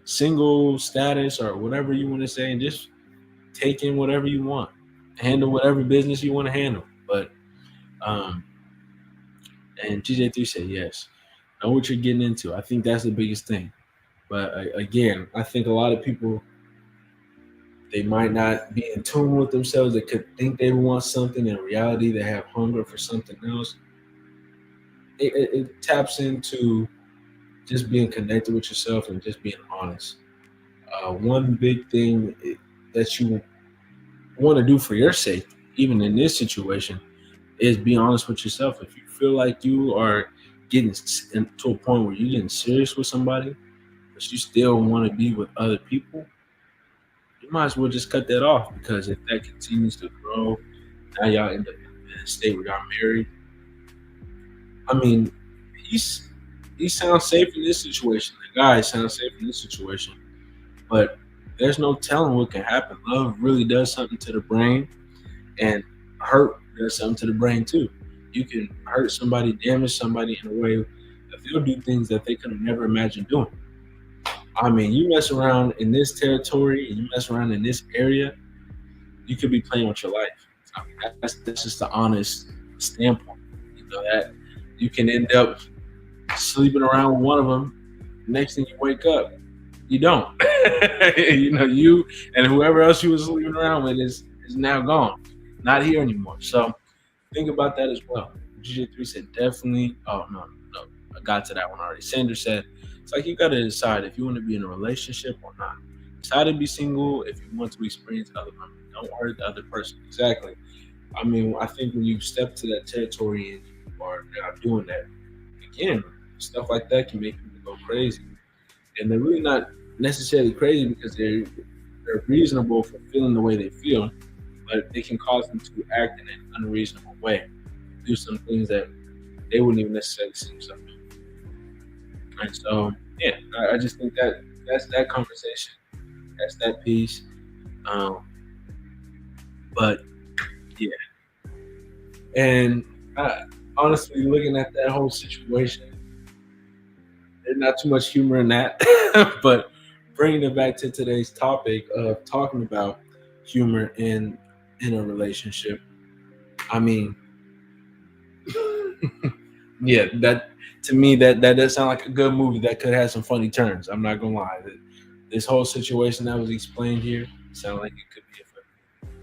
single status or whatever you want to say, and just take in whatever you want. Handle whatever business you want to handle. But and GJ3 said yes. Know what you're getting into. I think that's the biggest thing. But again, I think a lot of people, they might not be in tune with themselves. They could think they want something. In reality, they have hunger for something else. It taps into just being connected with yourself and just being honest. One big thing that you want to do for your sake, even in this situation, is be honest with yourself. If you feel like you are getting to a point where you're getting serious with somebody, but you still want to be with other people, you might as well just cut that off, because if that continues to grow, now y'all end up in a state where y'all married. I mean, he sounds safe in this situation. The guy sounds safe in this situation, but there's no telling what can happen. Love really does something to the brain, and hurt does something to the brain too. You can hurt somebody, damage somebody in a way that they'll do things that they could have never imagined doing. I mean, you mess around in this territory and you mess around in this area, you could be playing with your life. I mean, that's just the honest standpoint. That you can end up sleeping around with one of them. Next thing you wake up, you don't. You and whoever else you was sleeping around with is now gone, not here anymore. So think about that as well. GJ3 said definitely. Oh no, I got to that one already. Sandra said it's like you got to decide if you want to be in a relationship or not. Decide to be single if you want to experience other women. Don't hurt the other person. Exactly. I mean, I think when you step to that territory and you are now doing that, again, stuff like that can make people go crazy. And they're really not necessarily crazy because they're reasonable for feeling the way they feel, but they can cause them to act in an unreasonable way, do some things that they wouldn't even necessarily see themselves doing. And so, yeah, I just think that's that conversation, that's that piece. But yeah, and honestly, looking at that whole situation, there's not too much humor in that. But bringing it back to today's topic of talking about humor in a relationship. I mean, yeah, that to me that does sound like a good movie that could have some funny turns. I'm not gonna lie. This whole situation that was explained here sounded like it could be a funny,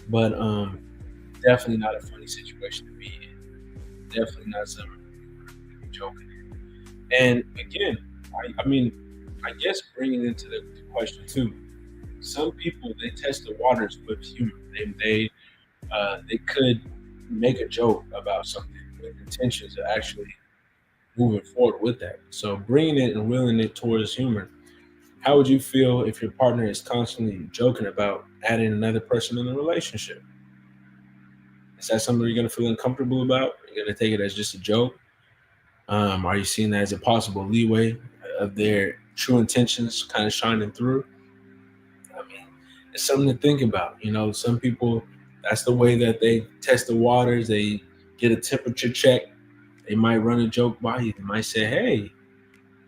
but definitely not a funny situation to be in. Definitely not something to be joking in. And again, I mean, I guess bringing it into the question too. Some people they test the waters with humor. They could make a joke about something with intentions of actually moving forward with that. So bringing it and wheeling it towards humor. How would you feel if your partner is constantly joking about adding another person in the relationship? Is that something you're going to feel uncomfortable about? You're going to take it as just a joke? Are you seeing that as a possible leeway of their true intentions kind of shining through? I mean, it's something to think about. You know, some people, that's the way that they test the waters. They get a temperature check. They might run a joke by you. They might say, "Hey,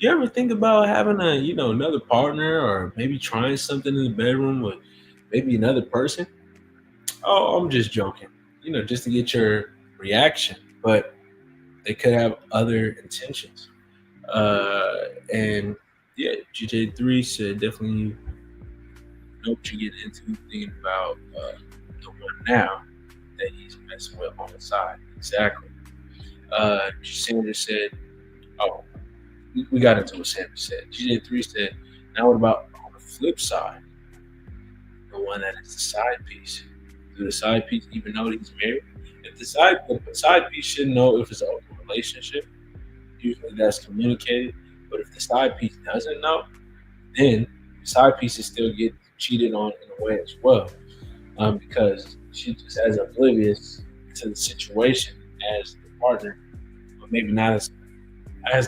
you ever think about having another partner, or maybe trying something in the bedroom with maybe another person?" "Oh, I'm just joking," just to get your reaction. But they could have other intentions. And yeah, GJ3 said definitely know what you get into thinking about the one now that he's messing with on the side. Exactly. Sandra said, oh, we got into what Sandra said. GJ3 said, now what about on the flip side? The one that is the side piece. Do the side piece even know that he's married? If the side piece should know if it's an open relationship, usually that's communicated. But if the side piece doesn't know, then the side piece is still get cheated on in a way as well, because she just as oblivious to the situation as the partner, or maybe not as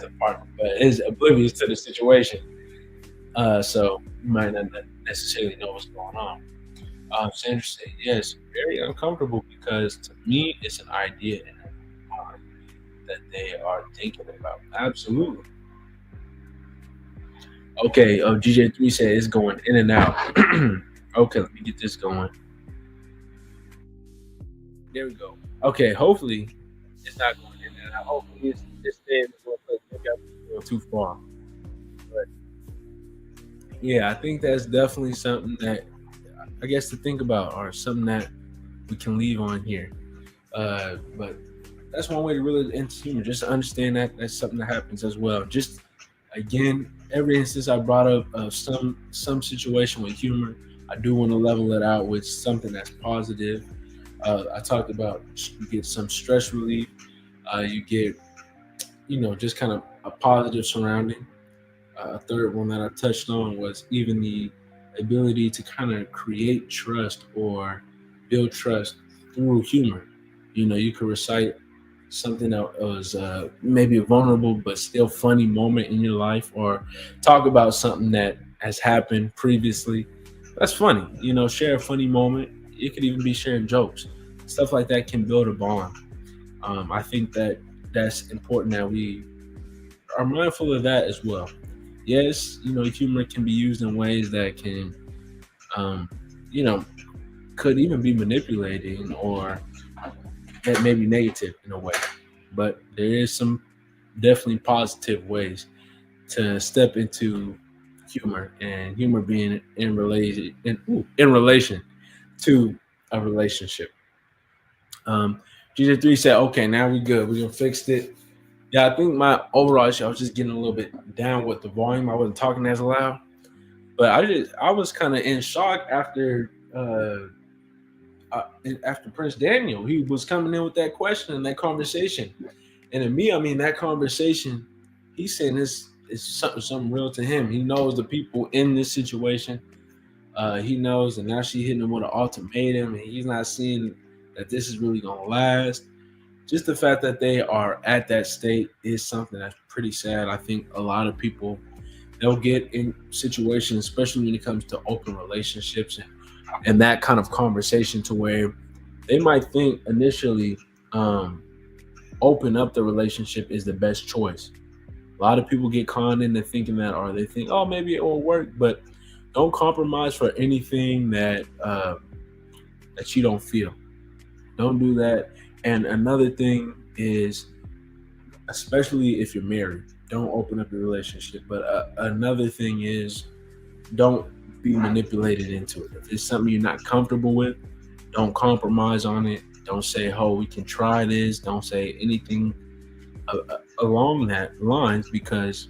the partner, but is oblivious to the situation. So you might not necessarily know what's going on. Sandra said, yes, very uncomfortable because to me it's an idea in their mind that they are thinking about. Absolutely. Okay, GJ3 said it's going in and out. Okay, let me get this going. There we go. Okay, hopefully it's not going in and out. Hopefully it's staying in one place. Maybe I'm going too far. But yeah, I think that's definitely something that I guess to think about, or something that we can leave on here. But that's one way to really into humor, just to understand that that's something that happens as well. Just again, every instance I brought up of some situation with humor, I do want to level it out with something that's positive. I talked about you get some stress relief. You get, just kind of a positive surrounding. A third one that I touched on was even the ability to kind of create trust or build trust through humor. You could recite something that was maybe a vulnerable but still funny moment in your life, or talk about something that has happened previously that's funny. Share a funny moment. It could even be sharing jokes. Stuff like that can build a bond. I think that's important that we are mindful of that as well. Yes, humor can be used in ways that can, could even be manipulating or that may be negative in a way. But there is some definitely positive ways to step into humor, and humor being in relation to a relationship. GJ3 said, okay, now we good. We're gonna fix it. Yeah, I think my overall issue, I was just getting a little bit down with the volume. I wasn't talking as loud. But I was kind of in shock after Prince Daniel. He was coming in with that question and that conversation. And to me, I mean, that conversation, he's saying this is something real to him. He knows the people in this situation. He knows, and now she's hitting him with an ultimatum, and he's not seeing that this is really going to last. Just the fact that they are at that state is something that's pretty sad. I think a lot of people, they'll get in situations, especially when it comes to open relationships and that kind of conversation, to where they might think initially open up the relationship is the best choice. A lot of people get conned into thinking that, or they think, oh, maybe it will work, but don't compromise for anything that that you don't feel. Don't do that. And another thing is, especially if you're married, don't open up your relationship. But another thing is, don't be manipulated into it. If it's something you're not comfortable with, don't compromise on it. Don't say, oh, we can try this. Don't say anything along that lines, because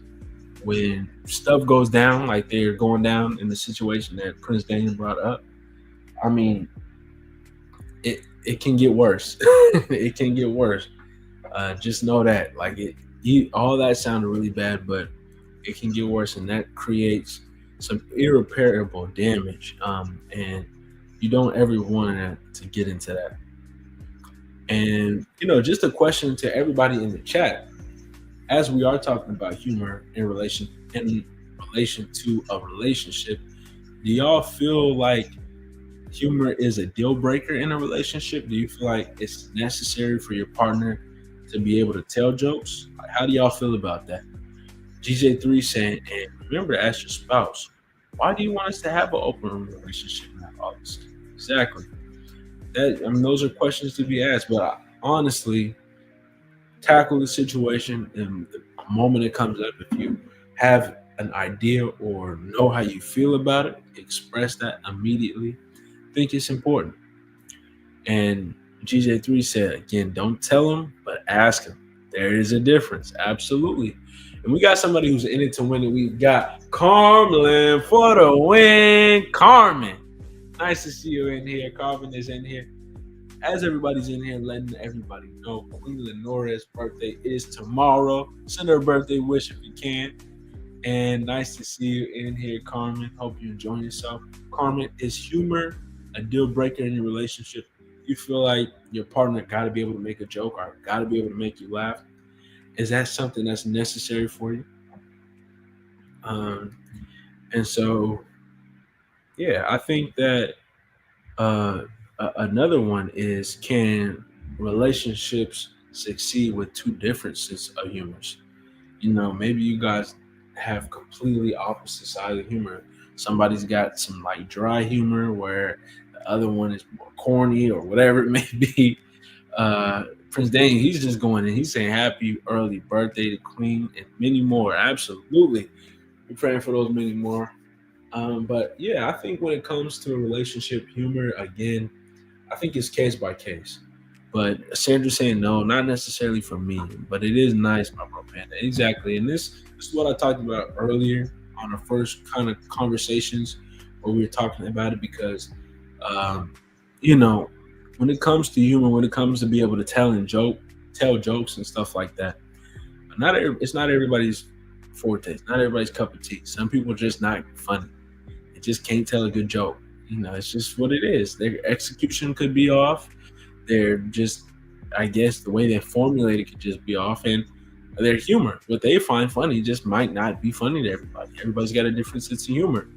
when stuff goes down, like they're going down in the situation that Prince Daniel brought up, I mean, it can get worse. It can get worse. Just know that, like, all that sounded really bad, but it can get worse, and that creates some irreparable damage. And you don't ever want to get into that. And just a question to everybody in the chat, as we are talking about humor in relation to a relationship, do y'all feel like humor is a deal breaker in a relationship? Do you feel like it's necessary for your partner to be able to tell jokes? How do y'all feel about that? GJ3 saying, and remember to ask your spouse, why do you want us to have an open relationship in August? Exactly. Those are questions to be asked, but honestly, tackle the situation, and the moment it comes up, if you have an idea or know how you feel about it, express that immediately. I think it's important. And GJ3 said, again, don't tell him, but ask him. There is a difference. Absolutely. And we got somebody who's in it to win it. We got Carmen for the win. Carmen, nice to see you in here. Carmen is in here. As everybody's in here, letting everybody know, Queen Lenora's birthday is tomorrow. Send her a birthday wish if you can. And nice to see you in here, Carmen. Hope you're enjoying yourself. Carmen, is humor a deal breaker in your relationship? You feel like your partner got to be able to make a joke or got to be able to make you laugh? Is that something that's necessary for you? And so, yeah, I think that another one is, can relationships succeed with two different sense of humors? Maybe you guys have completely opposite sides of humor. Somebody's got some like dry humor where the other one is more corny or whatever it may be. Prince Daniel, he's just going and he's saying happy early birthday to Queen and many more. Absolutely. We're praying for those many more. But yeah, I think when it comes to a relationship, humor, again, I think it's case by case. But Sandra's saying no, not necessarily for me, but it is nice, my bro Panda. Exactly. And this is what I talked about earlier on our first kind of conversations where we were talking about it, because when it comes to humor, when it comes to be able to tell jokes and stuff like that, it's not everybody's forte. It's not everybody's cup of tea. Some people are just not funny. They just can't tell a good joke. It's just what it is. Their execution could be off. They're just, I guess, the way they formulate it could just be off. And their humor, what they find funny, just might not be funny to everybody. Everybody's got a different sense of humor.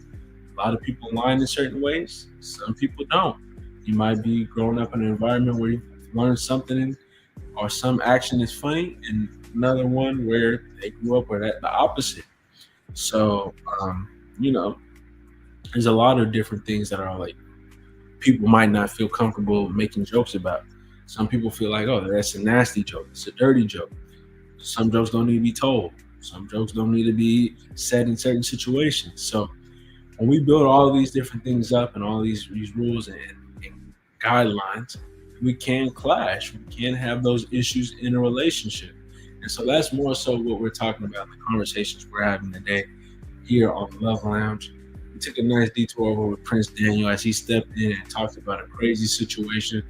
A lot of people line in certain ways. Some people don't. You might be growing up in an environment where you learn something or some action is funny, and another one where they grew up with the opposite. So, there's a lot of different things that are like people might not feel comfortable making jokes about. Some people feel like, oh, that's a nasty joke. It's a dirty joke. Some jokes don't need to be told. Some jokes don't need to be said in certain situations. So when we build all of these different things up and all these rules and guidelines, we can clash. We can have those issues in a relationship. And so that's more so what we're talking about in the conversations we're having today here on the Love Lounge. We took a nice detour over with Prince Daniel as he stepped in and talked about a crazy situation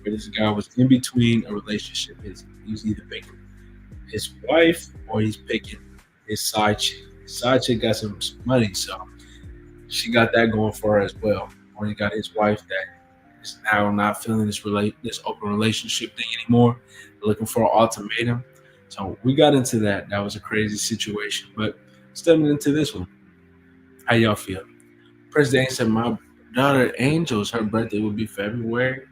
where this guy was in between a relationship. He was either picking his wife or he's picking his side chick. His side chick got some money, so she got that going for her as well. Or he got his wife that is now not feeling this open relationship thing anymore, looking for an ultimatum. So we got into that. That was a crazy situation. But stepping into this one, how y'all feel? Prince Daniel said, my daughter Angel's, her birthday will be February.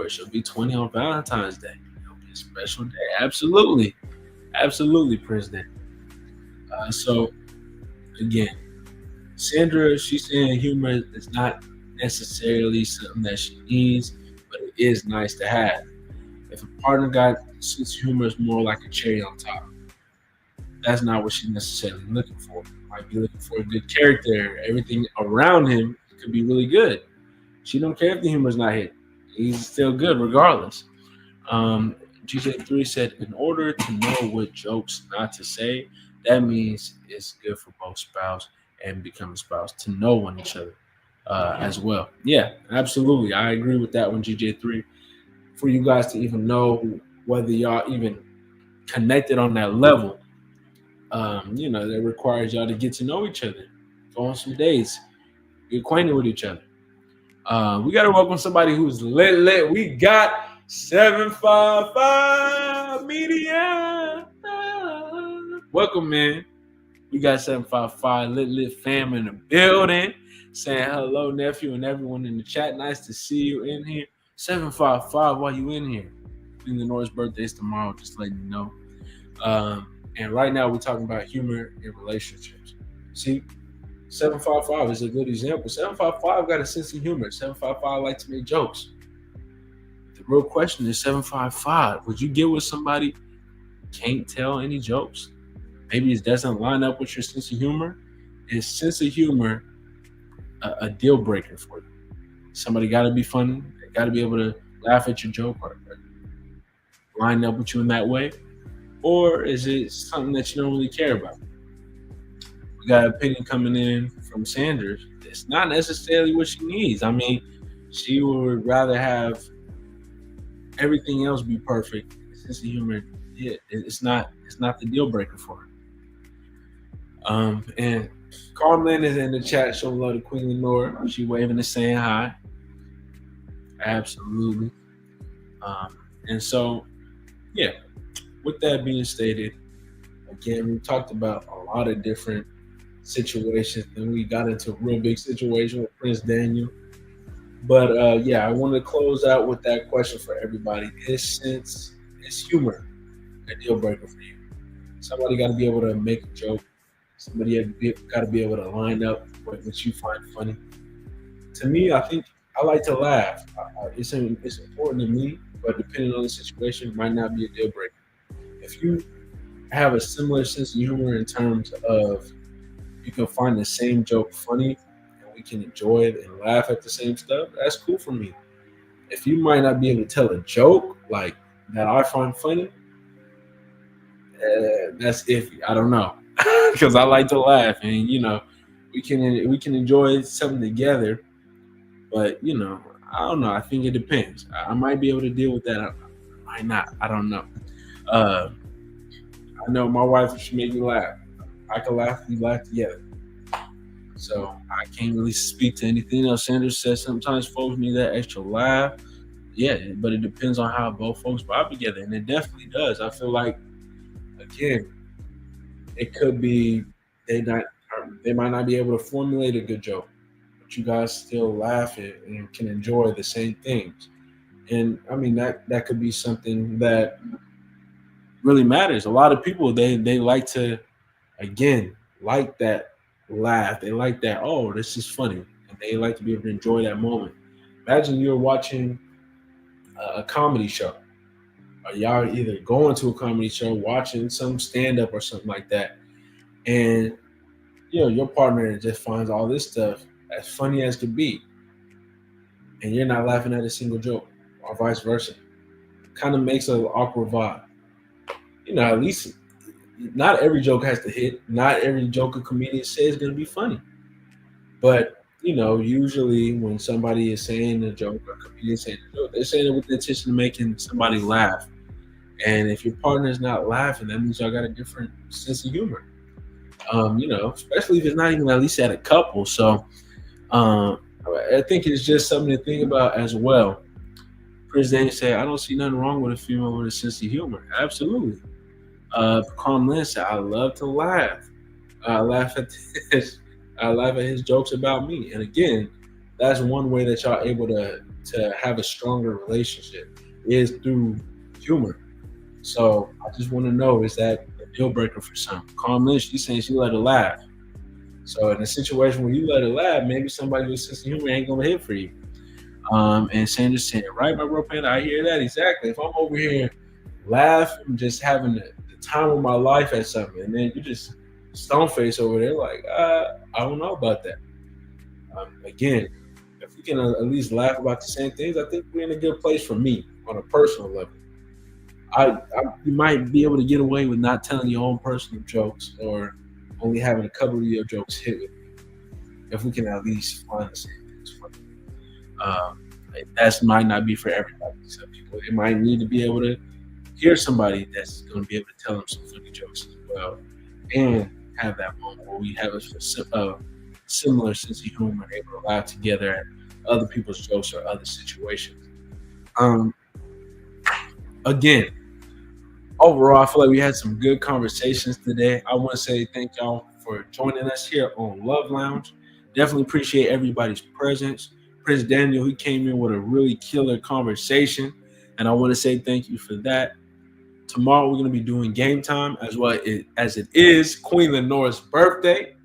She'll be 20 on Valentine's Day. It'll be a special day. Absolutely. Absolutely, Prince Daniel. So again, Sandra, she's saying humor is not necessarily something that she needs, but it is nice to have. If a partner got sense of humor, is more like a cherry on top. That's not what she's necessarily looking for. Might be looking for a good character. Everything around him could be really good. She don't care if the humor's not hit. He's still good regardless. GJ3 said, in order to know what jokes not to say, that means it's good for both spouse and becoming spouse to know one each other as well. Yeah, absolutely. I agree with that one, GJ3. For you guys to even know whether y'all even connected on that level, that requires y'all to get to know each other, go on some dates, get acquainted with each other. We got to welcome somebody who's lit. We got 755 Media. Welcome, man. We got 755 lit fam in the building. Saying hello, nephew, and everyone in the chat. Nice to see you in here. 755, why you in here? Queen Lenore's birthday is tomorrow, just letting you know. And right now we're talking about humor in relationships. See, 755 is a good example. 755 got a sense of humor. 755 like to make jokes. The real question is 755, would you get with somebody can't tell any jokes? Maybe it doesn't line up with your sense of humor. Is sense of humor a deal breaker for you? Somebody got to be funny. They got to be able to laugh at your joke or line up with you in that way. Or is it something that you don't really care about? We got an opinion coming in from Sanders. It's not necessarily what she needs. I mean, she would rather have everything else be perfect. Sense of humor, it's not the deal breaker for her. And Carmen is in the chat showing love to Queen Lenore. She waving and saying hi. Absolutely. And so, yeah. With that being stated, again, we talked about a lot of different situations, and we got into a real big situation with Prince Daniel. But I want to close out with that question for everybody. Is humor a deal breaker for you? Somebody got to be able to make a joke. Somebody got to be able to line up with what you find funny. To me, I think I like to laugh. It's important to me, but depending on the situation, it might not be a deal breaker. If you have a similar sense of humor in terms of you can find the same joke funny and we can enjoy it and laugh at the same stuff, that's cool for me. If you might not be able to tell a joke like that I find funny, that's iffy. I don't know. Because I like to laugh and, we can enjoy something together. But, I don't know. I think it depends. I might be able to deal with that. I might not. I don't know. I know my wife, she make me laugh. I can laugh, we laugh together. So I can't really speak to anything else. Sanders says sometimes folks need that extra laugh. Yeah, but it depends on how both folks vibe together. And it definitely does. I feel like, again, it could be they might not be able to formulate a good joke, but you guys still laugh it and can enjoy the same things. And I mean that could be something that really matters. A lot of people they like to, again, like that laugh. They like that, oh, this is funny. And they like to be able to enjoy that moment. Imagine you're watching a comedy show. Or y'all either going to a comedy show, watching some stand-up or something like that. And your partner just finds all this stuff as funny as could be. And you're not laughing at a single joke, or vice versa. Kind of makes an awkward vibe. At least not every joke has to hit. Not every joke a comedian says is going to be funny. But, usually when somebody is saying a joke or a comedian saying a joke, they're saying it with the intention of making somebody laugh. And if your partner is not laughing, that means y'all got a different sense of humor. Especially if it's not even at least at a couple. So I think it's just something to think about as well. Prince Daniel said, I don't see nothing wrong with a female with a sense of humor. Absolutely. Calm Lynn said, I love to laugh. I laugh at his jokes about me. And again, that's one way that y'all able to have a stronger relationship is through humor. So I just want to know, is that a deal breaker for some. Calm Lynch, she's saying she let her laugh. So in a situation where you let her laugh, maybe somebody with a sense of humor ain't gonna hit for you. And Sandra's saying, right, my bro Panda, I hear that exactly. If I'm over here laughing, just having the time of my life at something, and then you just stone face over there, like, I don't know about that. Again, if we can at least laugh about the same things, I think we're in a good place for me on a personal level. You might be able to get away with not telling your own personal jokes or only having a couple of your jokes hit with me, if we can at least find the same things for me. That might not be for everybody. Some people, they might need to be able to hear somebody that's going to be able to tell them some funny jokes as well, and have that moment where we have a similar sense of humor and able to laugh together at other people's jokes or other situations. Again, overall, I feel like we had some good conversations today. I want to say thank y'all for joining us here on Love Lounge. Definitely appreciate everybody's presence. Prince Daniel, he came in with a really killer conversation, and I want to say thank you for that. Tomorrow we're going to be doing Game Time as well as it is Queen Lenore's birthday.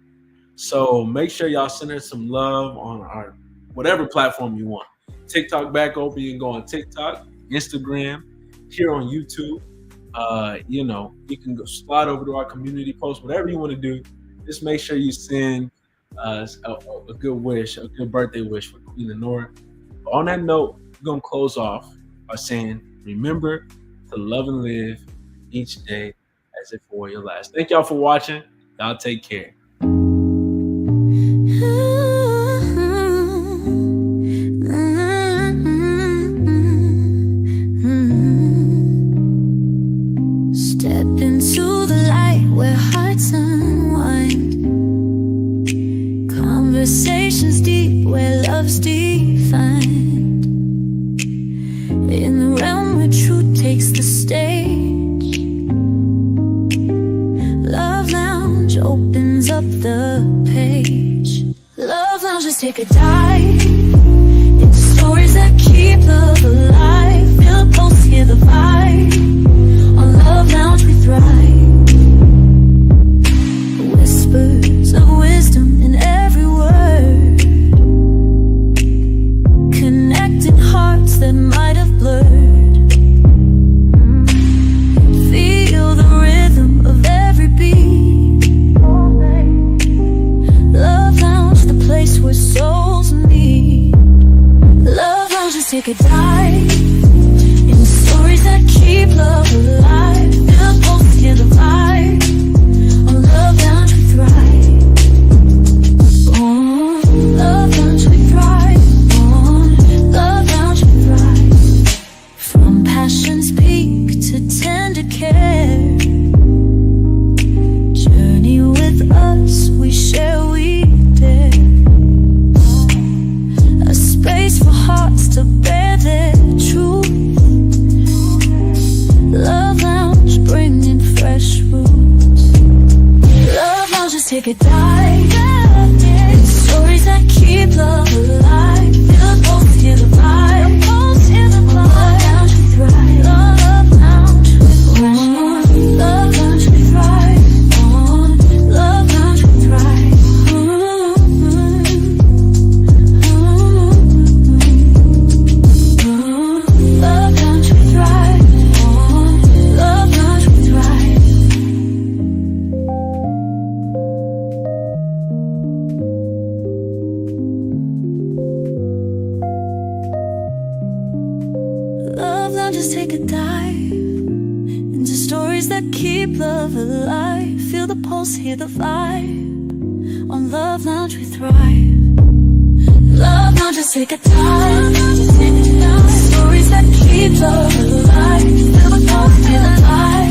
So make sure y'all send her some love on our whatever platform you want. TikTok back open. You can go on TikTok, Instagram, here on YouTube. You can go slide over to our community post, whatever you want to do. Just make sure you send us a good wish, a good birthday wish for Queen Lenore. On that note, we're going to close off by saying, remember to love and live each day as if it were your last. Thank y'all for watching. Y'all take care. Step into the light where hearts unwind, conversations deep where love's defined, in the realm where truth takes the stage. Love Lounge opens up the page. Love Lounge, let's take a dive into stories that keep love alive. Feel the pulse, hear the vibe. On Love Lounge we thrive. Whispers of wisdom in every word, connecting hearts that might have blurred. Feel the rhythm of every beat. Love Lounge, the place where souls meet. Love Lounge, let's take a dive in stories that keep love alive. Feel the pulse, hear the vibe. On Love Lounge we thrive. On Love Lounge we thrive. On Love Lounge we thrive. From passion's peak to tender care, journey with us, we share, we dare. A space for hearts to bear their truth. Love Lounge, bringing fresh roots. Love Lounge, let's take a dive in stories that keep love alive. Feel the pulse, hear the vibe. Love Lounge, we thrive. Love Lounge, Love Lounge, we thrive. On Love Lounge, we thrive. Love Lounge, we thrive. On Love Lounge, we thrive. Love Lounge, just take a dive into stories that keep love alive. Feel the pulse, hear the vibe. On Love Lounge we thrive. Love Lounge, just take a dive. Stories that keep love alive. Feel the pulse, hear the vibe.